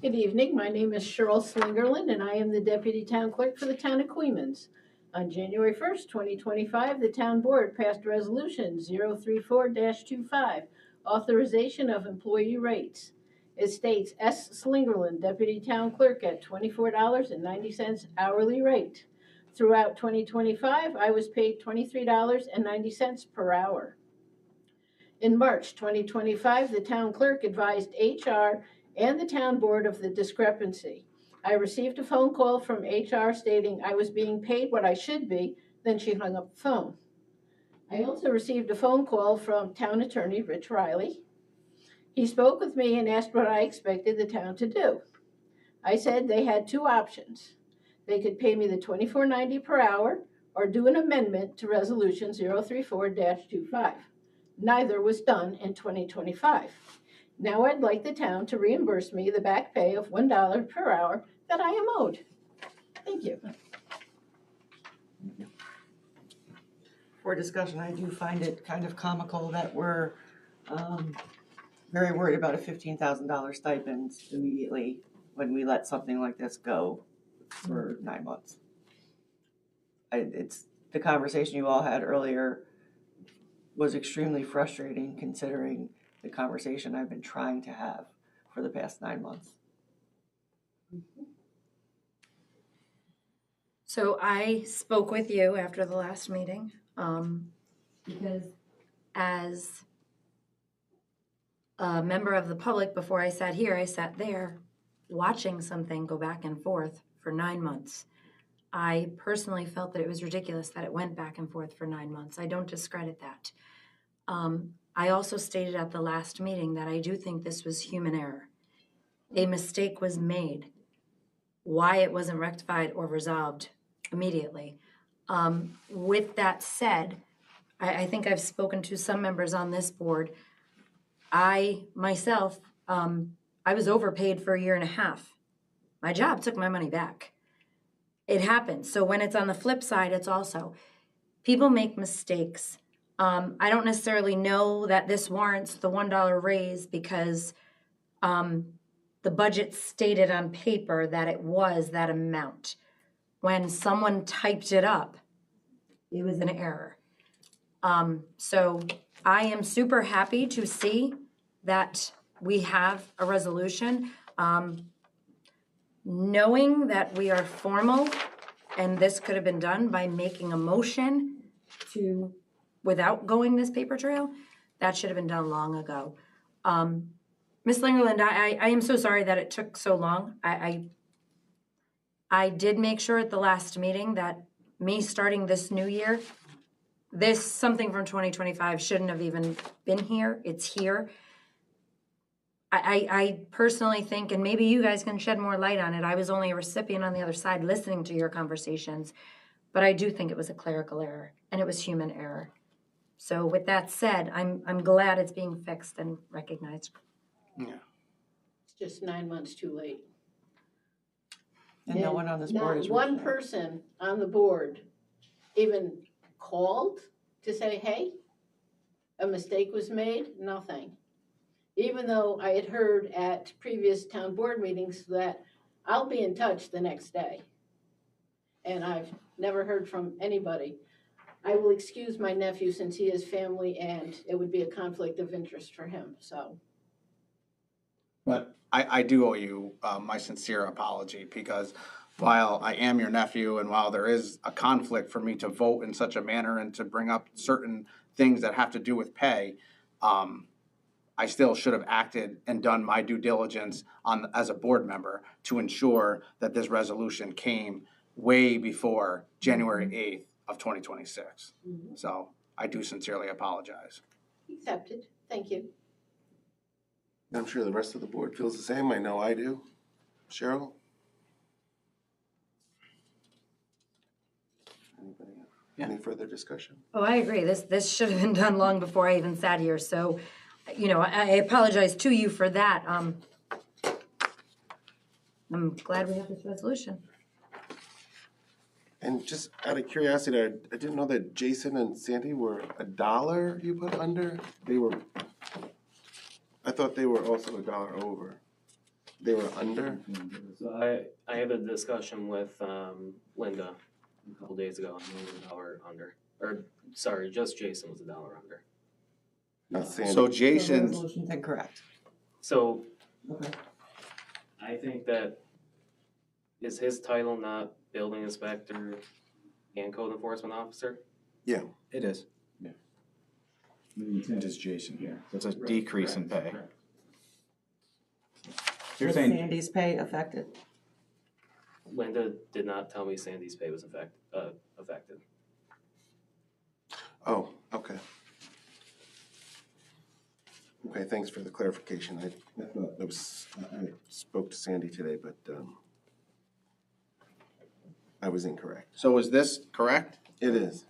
Good evening. My name is Cheryl Slingerland, and I am the Deputy Town Clerk for the Town of Queens. On January 1st, 2025, the Town Board passed Resolution 034-25, Authorization of Employee Rates. It states S. Slingerland, Deputy Town Clerk at $24.90 hourly rate. Throughout 2025, I was paid $23.90 per hour. In March 2025, the Town Clerk advised HR and the Town Board of the discrepancy. I received a phone call from HR stating I was being paid what I should be, then she hung up the phone. I also received a phone call from Town Attorney Rich Riley. He spoke with me and asked what I expected the town to do. I said they had two options. They could pay me the $24.90 per hour or do an amendment to Resolution 034-25. Neither was done in 2025. Now I'd like the town to reimburse me the back pay of $1 per hour that I am owed. Thank you. For discussion, I do find it kind of comical that we're very worried about a $15,000 stipend immediately when we let something like this go for 9 months. It's the conversation you all had earlier was extremely frustrating considering the conversation I've been trying to have for the past 9 months. So I spoke with you after the last meeting, because as a member of the public, before I sat here, I sat there watching something go back and forth for 9 months. I personally felt that it was ridiculous that it went back and forth for 9 months. I don't discredit that. I also stated at the last meeting that I do think this was human error. A mistake was made. Why it wasn't rectified or resolved immediately. With that said, I think I've spoken to some members on this board. I myself, I was overpaid for 1.5 years. My job took my money back. It happens. So when it's on the flip side, it's also, people make mistakes. I don't necessarily know that this warrants the $1 raise because the budget stated on paper that it was that amount. When someone typed it up, it was an error. So I am super happy to see that we have a resolution. Knowing that we are formal and this could have been done by making a motion to, without going this paper trail, that should have been done long ago. Ms. Lingerland, I am so sorry that it took so long. I did make sure at the last meeting that me starting this new year, this something from 2025 shouldn't have even been here. It's here. I personally think, and maybe you guys can shed more light on it, I was only a recipient on the other side listening to your conversations, but I do think it was a clerical error and it was human error. So with that said, I'm glad it's being fixed and recognized. Yeah. It's just 9 months too late. And no one on this board is. Not one person on the board even called to say, hey, a mistake was made, nothing. Even though I had heard at previous town board meetings that I'll be in touch the next day. And I've never heard from anybody. I will excuse my nephew since he has family and it would be a conflict of interest for him, so. But I do owe you my sincere apology because while I am your nephew and while there is a conflict for me to vote in such a manner and to bring up certain things that have to do with pay, I still should have acted and done my due diligence as a board member to ensure that this resolution came way before January 8th of 2026. So I do sincerely apologize. Accepted. Thank you. I'm sure the rest of the board feels the same. I know I do. Cheryl? Anybody else? Yeah. Any further discussion? Oh, I agree. This should have been done long before I even sat here. So, I apologize to you for that. I'm glad we have this resolution. And just out of curiosity, I didn't know that Jason and Sandy were $1 you put under. I thought they were also $1 over. They were under? So I had a discussion with Linda a couple days ago, and they were $1 under. Or, sorry, just Jason was $1 under. Not Sandy. So The Jason, resolution's incorrect. So Okay. I think that, is his title not building inspector and code enforcement officer? it is. The intent is Jason here. It's a decrease in pay. You're Was saying, Sandy's pay affected? Linda did not tell me Sandy's pay was affected. Oh, okay. Okay, thanks for the clarification. I thought I spoke to Sandy today, but I was incorrect. So is this correct? It is.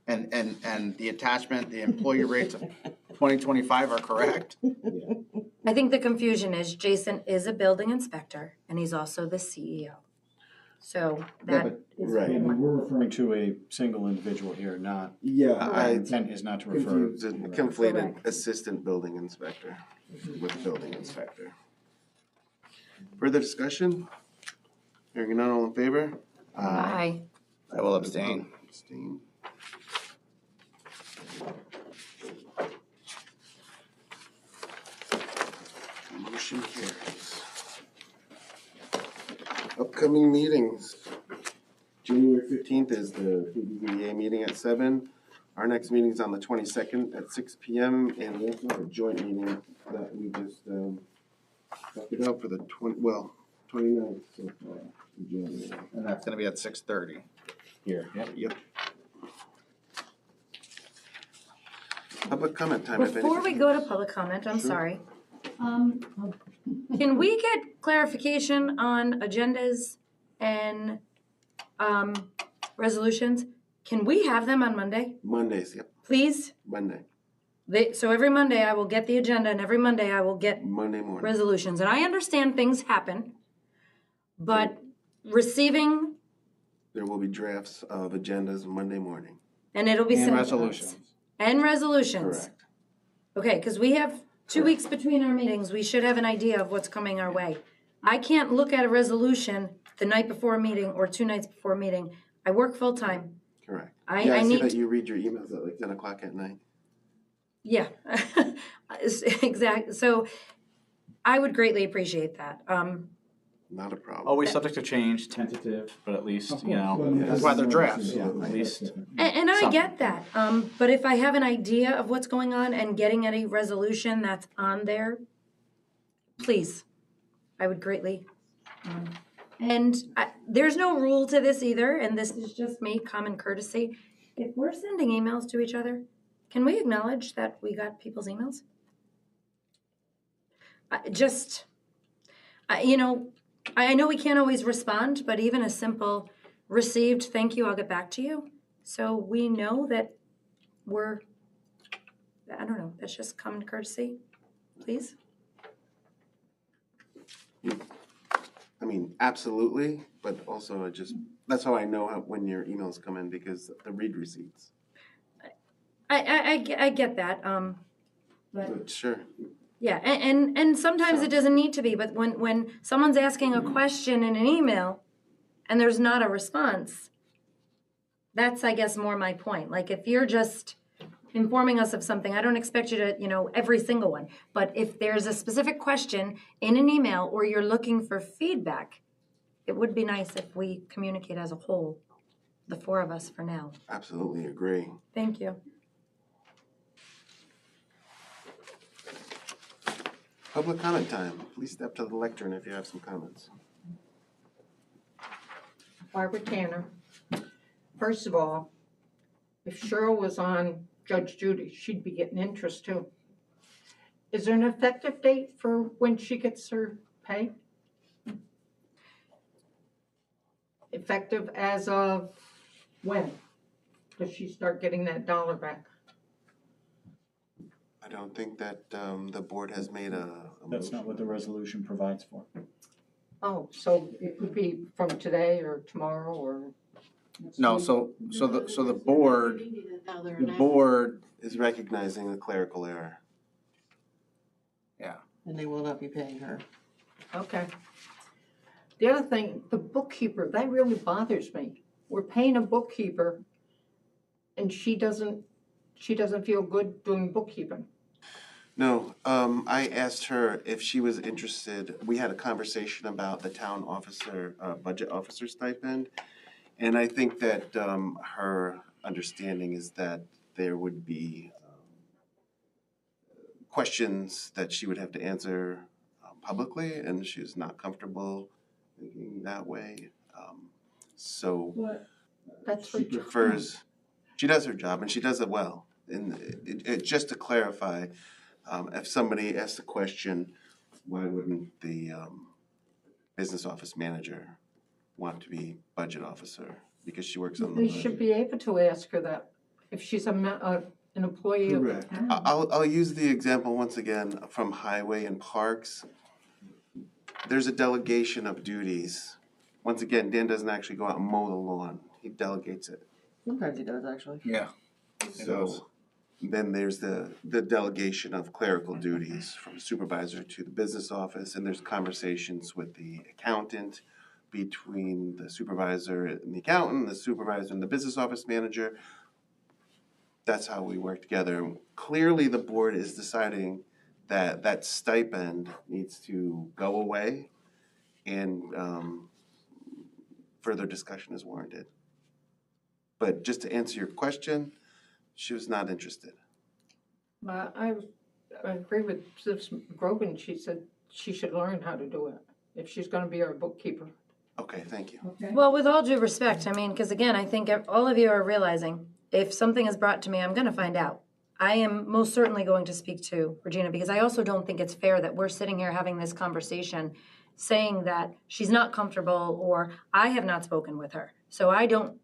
And the attachment, the employee rates of 2025 are correct? I think the confusion is Jason is a building inspector and he's also the CEO. So that is. right. And we're referring to a single individual here, not, Yeah, our I intent is not to refer. confused and conflated Correct. assistant building inspector with building inspector. Further discussion? Hearing none, all in favor? Aye. I will abstain. Abstain. Motion carries. Upcoming meetings. January 15th is the PBVA meeting at 7. Our next meeting is on the 22nd at 6 p.m. And we also have a joint meeting that we just talked about for the 29th so far in January. And that's gonna be at 6:30. here, yep. Yep. Public comment time. if Before we anybody- go to public comment, I'm Sure. sorry. Can we get clarification on agendas and resolutions? Can we have them on Monday, Mondays, yep, please? Monday, So every Monday I will get the agenda and every Monday I will get Monday morning. resolutions. And I understand things happen, but receiving, There will be drafts of agendas Monday morning. and it'll be And sent. resolutions. And resolutions. Correct. Okay, because we have 2 weeks between our meetings. We should have an idea of what's coming our way. I can't look at a resolution the night before a meeting or 2 nights before a meeting. I work full-time. Correct. I Yeah, I see need, that you read your emails at like 10 o'clock at night. yeah, exactly. So I would greatly appreciate that. Not a problem. Always subject to change, tentative, but at least, you know, That's why they're drafts. yeah, at least. And I Something. get that. But if I have an idea of what's going on and getting any resolution that's on there, please, I would greatly. There's no rule to this either, and this is just me, common courtesy. If we're sending emails to each other, can we acknowledge that we got people's emails? I know we can't always respond, but even a simple received, thank you, I'll get back to you. So we know that I don't know, that's just common courtesy, please. I mean, absolutely, but also that's how I know when your emails come in because the read receipts. I get that, but But sure. yeah, and sometimes it doesn't need to be, but when someone's asking a question in an email and there's not a response, that's, I guess, more my point. Like, if you're just informing us of something, I don't expect you to, every single one. But if there's a specific question in an email or you're looking for feedback, it would be nice if we communicate as a whole, the 4 of us for now. Absolutely agree. Thank you. Public comment time. Please step to the lectern if you have some comments. Barbara Tanner. First of all, if Cheryl was on Judge Judy, she'd be getting interest too. Is there an effective date for when she gets her pay? Effective as of when? Does she start getting that dollar back? I don't think that the board has made a That's motion. not what the resolution provides for. Oh, so it could be from today or tomorrow or? No, so the board, the board, Is recognizing a clerical error. And they will not be paying her. Okay. The other thing, the bookkeeper, that really bothers me. We're paying a bookkeeper and she doesn't feel good doing bookkeeping. No, I asked her if she was interested. We had a conversation about the town officer, budget officer stipend. And I think that her understanding is that there would be questions that she would have to answer publicly, and she's not comfortable thinking that way. So That's she what. prefers, she does her job and she does it well. And just to clarify, if somebody asks a question, why wouldn't the business office manager want to be budget officer? Because she works on the They budget. should be able to ask her that if she's an employee of the Correct. town. I'll use the example once again from highway and parks. There's a delegation of duties. Once again, Dan doesn't actually go out and mow the lawn. He delegates it. Sometimes he does, actually. yeah. So then there's the delegation of clerical duties from supervisor to the business office, and there's conversations with the accountant, between the supervisor and the accountant, the supervisor and the business office manager. That's how we work together. Clearly, the board is deciding that that stipend needs to go away, and further discussion is warranted. But just to answer your question, she was not interested. I agree with Ms. Grogan. She said she should learn how to do it if she's gonna be our bookkeeper. Okay, thank you. Well, with all due respect, I mean, because again, I think all of you are realizing if something is brought to me, I'm going to find out. I am most certainly going to speak to Regina because I also don't think it's fair that we're sitting here having this conversation saying that she's not comfortable or I have not spoken with her. So I don't,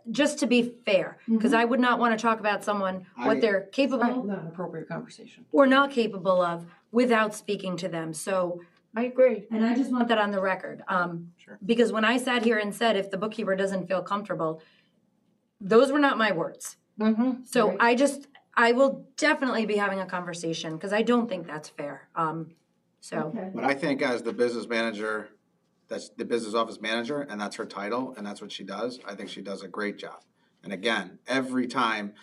just to be fair, because I would not want to talk about someone, what they're capable Not an appropriate conversation. or not capable of without speaking to them. So I agree. and I just want that on the record. Sure. Because when I sat here and said, if the bookkeeper doesn't feel comfortable, those were not my words. Mm-hmm. So I will definitely be having a conversation because I don't think that's fair. But I think as the business manager, that's the business office manager, and that's her title, and that's what she does, I think she does a great job. And again, anytime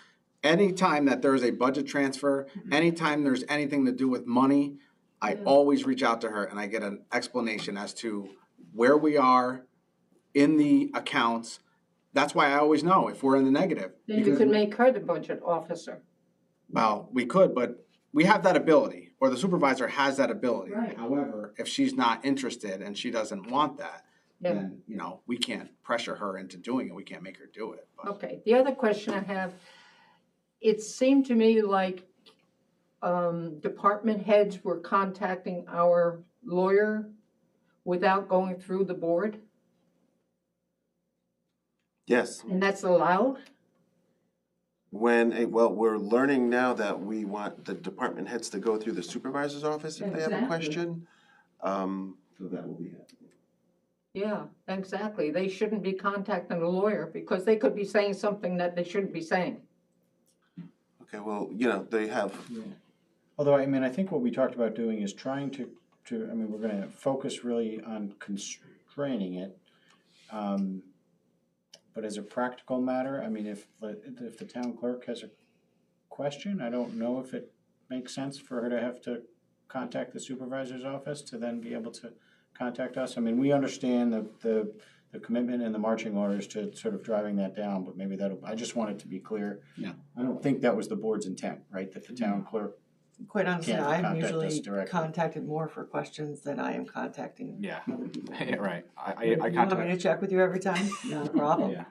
that there's a budget transfer, anytime there's anything to do with money, I always reach out to her and I get an explanation as to where we are in the accounts. That's why I always know if we're in the negative. Then you could make her the budget officer. Well, we could, but we have that ability, or the supervisor has that ability. Right. However, if she's not interested and she doesn't want that, Yeah. then, we can't pressure her into doing it. We can't make her do it. But Okay, the other question I have, it seemed to me like department heads were contacting our lawyer without going through the board, Yes. and that's allowed? We're learning now that we want the department heads to go through the supervisor's office if they have a Exactly. question. So that will be happening. Yeah, exactly. They shouldn't be contacting a lawyer because they could be saying something that they shouldn't be saying. Okay, well, they have, Although, I mean, I think what we talked about doing is trying to I mean, we're going to focus really on constraining it. But as a practical matter, I mean, if the town clerk has a question, I don't know if it makes sense for her to have to contact the supervisor's office to then be able to contact us. I mean, we understand the commitment and the marching orders to sort of driving that down, but maybe I just want it to be clear. Yeah. I don't think that was the board's intent, right? That the town clerk quite honestly, Can't I'm contact us usually directly. contacted more for questions than I am contacting. Yeah, yeah, right. I You want me contact. to check with you every time? Not a problem. Yeah.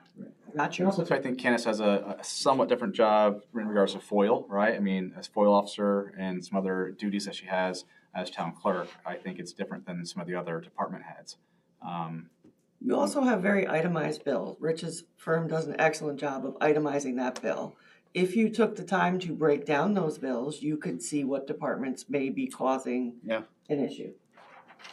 Gotcha. And also, too, I think Candace has a somewhat different job in regards to FOIL, right? I mean, as FOIL officer and some other duties that she has as town clerk, I think it's different than some of the other department heads. You also have very itemized bills. Rich's firm does an excellent job of itemizing that bill. If you took the time to break down those bills, you could see what departments may be causing Yeah. an issue.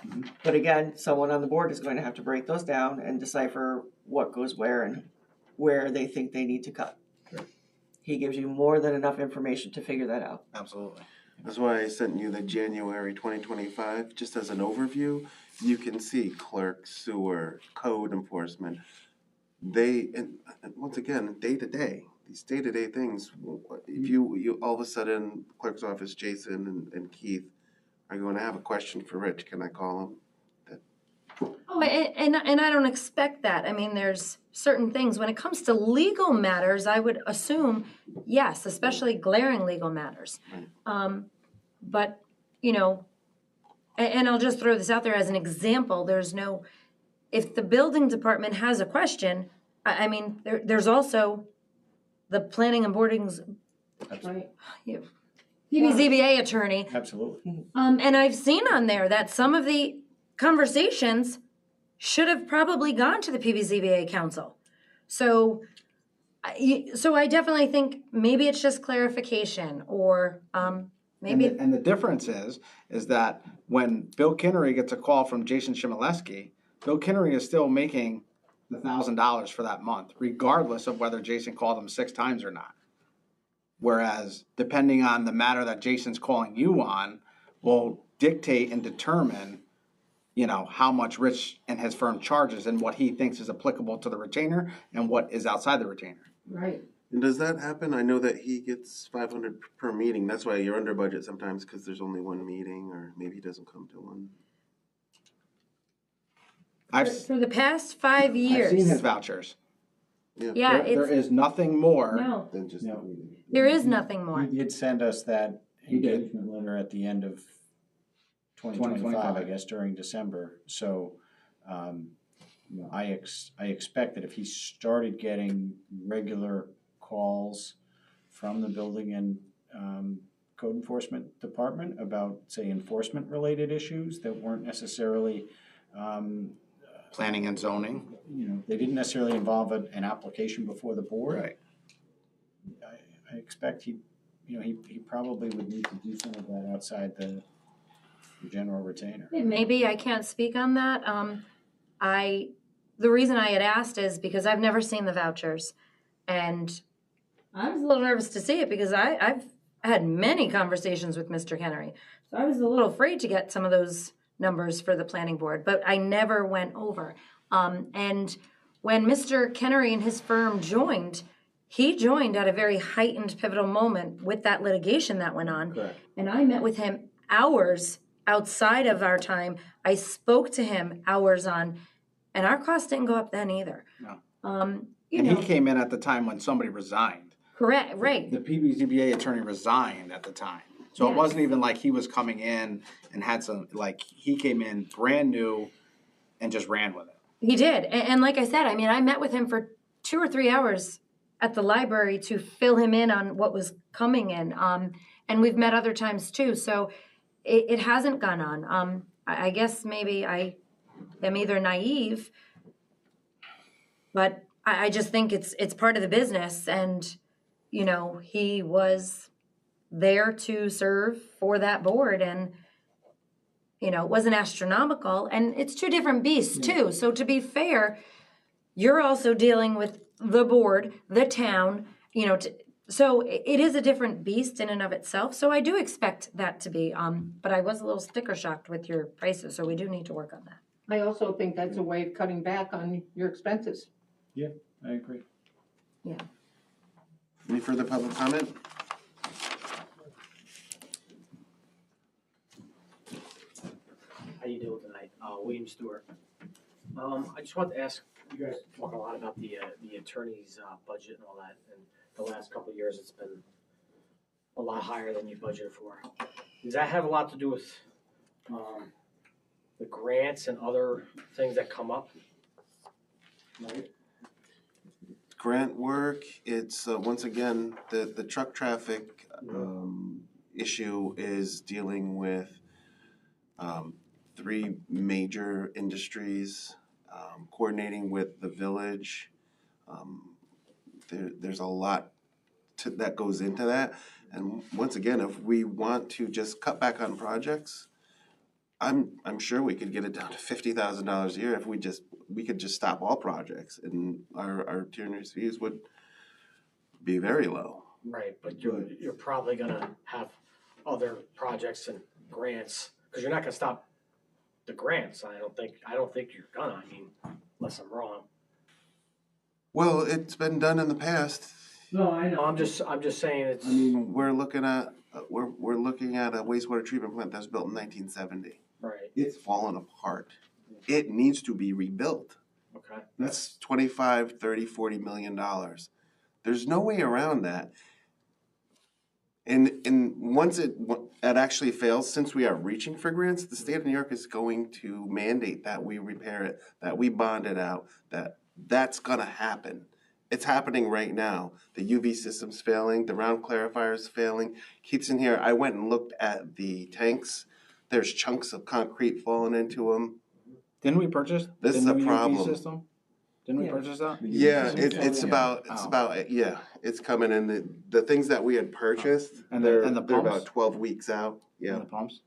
Mhm. But again, someone on the board is going to have to break those down and decipher what goes where and where they think they need to cut. Sure. He gives you more than enough information to figure that out. Absolutely. That's why I sent you the January 2025, just as an overview. You can see clerk, sewer, code enforcement. And once again, day to day, these day to day things. If you all of a sudden, clerk's office, Jason and Keith are going to have a question for Rich, can I call him? Oh, and I don't expect that. I mean, there's certain things, when it comes to legal matters, I would assume, yes, especially glaring legal matters. Right. But, you know, and I'll just throw this out there as an example, if the building department has a question, I mean, there's also the planning and boarding's Right. PBZBA attorney. Absolutely. And I've seen on there that some of the conversations should have probably gone to the PBZBA council. So I definitely think maybe it's just clarification, or maybe. And the difference is that when Bill Kinnery gets a call from Jason Shimileski, Bill Kinnery is still making the $1,000 for that month, regardless of whether Jason called him 6 times or not. Whereas, depending on the matter that Jason's calling you on, will dictate and determine, how much Rich and his firm charges and what he thinks is applicable to the retainer and what is outside the retainer. Right. And does that happen? I know that he gets 500 per meeting. That's why you're under budget sometimes, because there's only one meeting, or maybe he doesn't come to one. For the past 5 years. I've seen his vouchers. Yeah, There is nothing more. No, Than just No. the meeting. there is nothing more. He did send us that He did. engagement letter at the end of 2025, I guess, during December. So, I expect that if he started getting regular calls from the building and code enforcement department about, say, enforcement-related issues that weren't necessarily, Planning and zoning. they didn't necessarily involve an application before the board. Right. I expect he probably would need to do some of that outside the general retainer. Maybe, I can't speak on that. The reason I had asked is because I've never seen the vouchers. And I was a little nervous to see it because I've had many conversations with Mr. Kennery. So I was a little afraid to get some of those numbers for the planning board, but I never went over. And when Mr. Kennery and his firm joined, he joined at a very heightened, pivotal moment with that litigation that went on. Correct. And I met with him hours outside of our time. I spoke to him hours on, and our costs didn't go up then either. No. He came in at the time when somebody resigned. Correct, right. The PBZBA attorney resigned at the time. So Yes. It wasn't even like he was coming in and had he came in brand new and just ran with it. He did. And like I said, I mean, I met with him for 2 or 3 hours at the library to fill him in on what was coming in. And we've met other times too. So it hasn't gone on. I guess maybe I am either naive, but I just think it's part of the business. And, he was there to serve for that board, and it wasn't astronomical, and it's 2 different beasts too. So to be fair, you're also dealing with the board, the town, so it is a different beast in and of itself. So I do expect that to be, but I was a little sticker shocked with your prices, so we do need to work on that. I also think that's a way of cutting back on your expenses. Yeah, I agree. Any further public comment? How you doing tonight? William Stewart. I just wanted to ask, you guys talk a lot about the attorney's budget and all that, and the last couple of years it's been a lot higher than you budgeted for. Does that have a lot to do with the grants and other things that come up? Right? Grant work, it's, once again, the truck traffic, issue is dealing with, 3 major industries, coordinating with the village. There's a lot that goes into that. And once again, if we want to just cut back on projects, I'm sure we could get it down to $50,000 a year if we could just stop all projects, and our attorney's fees would be very low. Right, but you're probably gonna have other projects and grants, because you're not gonna stop the grants. I don't think you're gonna, I mean, unless I'm wrong. Well, it's been done in the past. No, I know. I'm just saying it's. I mean, we're looking at a wastewater treatment plant that was built in 1970. Right, It's fallen apart. It needs to be rebuilt. okay. That's 25, 30, 40 million dollars. There's no way around that. And once it actually fails, since we are reaching for grants, the state of New York is going to mandate that we repair it, that we bond it out, that's gonna happen. It's happening right now. The UV system's failing, the round clarifier's failing. Keeps in here, I went and looked at the tanks. There's chunks of concrete falling into them. Didn't we purchase This the is a new UV problem. system? Didn't we Yeah. purchase that? Yeah, it's Yeah. about, Oh. yeah, it's coming in. The things that we had purchased, And they're the about pumps? 12 weeks out. And Yeah. the pumps?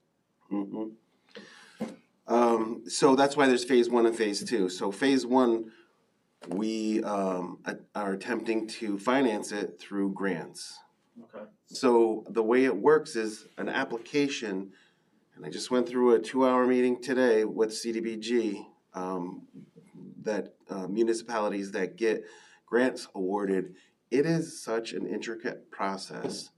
So that's why there's phase 1 and phase 2. So phase 1, we are attempting to finance it through grants. Okay. So the way it works is an application, and I just went through a 2-hour meeting today with CDBG, that municipalities that get grants awarded, it is such an intricate process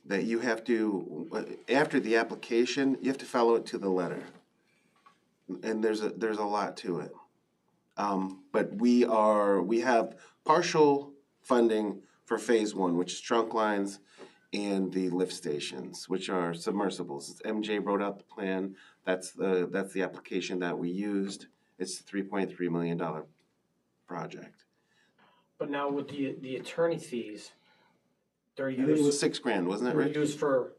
that you have to, after the application, you have to follow it to the letter. And there's a lot to it. But we have partial funding for phase 1, which is trunk lines and the lift stations, which are submersibles. MJ wrote out the plan. That's the application that we used. It's a $3.3 million project. But now with the attorney fees, they're I think it was used, $6,000, wasn't it, they're Rich? used for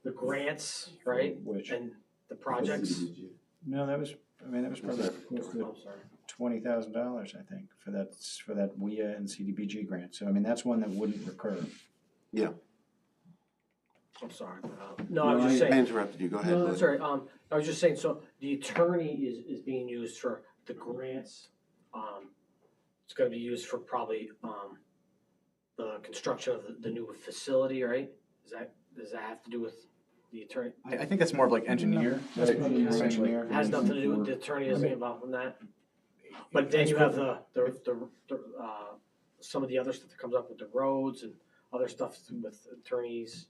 the grants, right? Which, And the projects. no, that was probably close to I'm sorry. $20,000, I think, for that WIA and CDBG grant. So, I mean, that's one that wouldn't recur. I'm sorry. No, I was just I saying. interrupted you. Go ahead. No, that's William. all right. I was just saying, so the attorney is being used for the grants. It's gonna be used for probably, the construction of the new facility, right? Does that have to do with the attorney? I think that's more of like engineer. That's right? probably more Essentially. engineer. It has nothing to do with the attorney isn't involved in that. But then you have the some of the other stuff that comes up with the roads and other stuff with attorneys.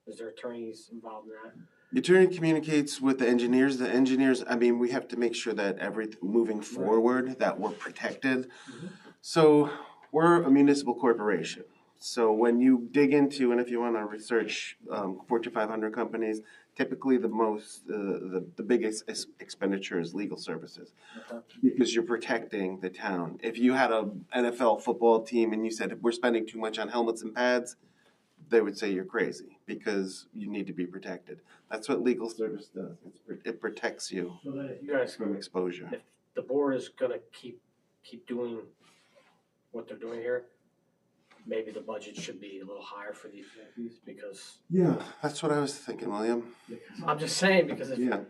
Is there attorneys involved in that? The attorney communicates with the engineers. The engineers, I mean, we have to make sure that moving forward, that we're protected. So we're a municipal corporation. So when you dig into, and if you want to research Fortune 500 companies, typically the biggest expenditure is legal services, because you're protecting the town. If you had an NFL football team and you said, we're spending too much on helmets and pads, they would say you're crazy, because you need to be protected. That's what legal service does. It protects you So that if you guys, from exposure. if the board is gonna keep doing what they're doing here, maybe the budget should be a little higher for these fees, because Yeah, that's what I was thinking, William. I'm just saying, because Yeah.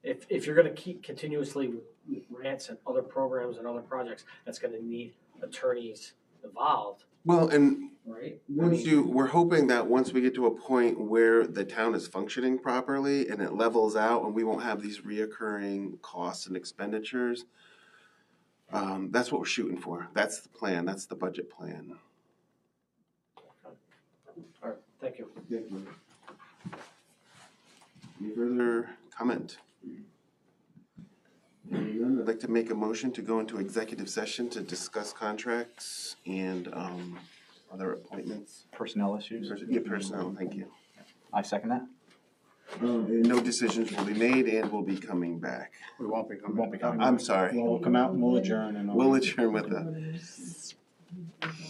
if you're gonna keep continuously with grants and other programs and other projects, that's gonna need attorneys involved, Well, and right? we're hoping that once we get to a point where the town is functioning properly and it levels out and we won't have these reoccurring costs and expenditures, that's what we're shooting for. That's the plan. That's the budget plan. All right, thank you. Thank you. Any further comment? I'd like to make a motion to go into executive session to discuss contracts and other appointments? Personnel issues? Yeah, personnel, thank you. I second that. No decisions will be made and we'll be coming back. We won't be We coming. won't be coming. I'm sorry. Well, we'll come out and we'll adjourn and all. We'll adjourn with that.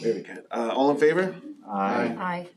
Very good. All in favor? Aye. Aye.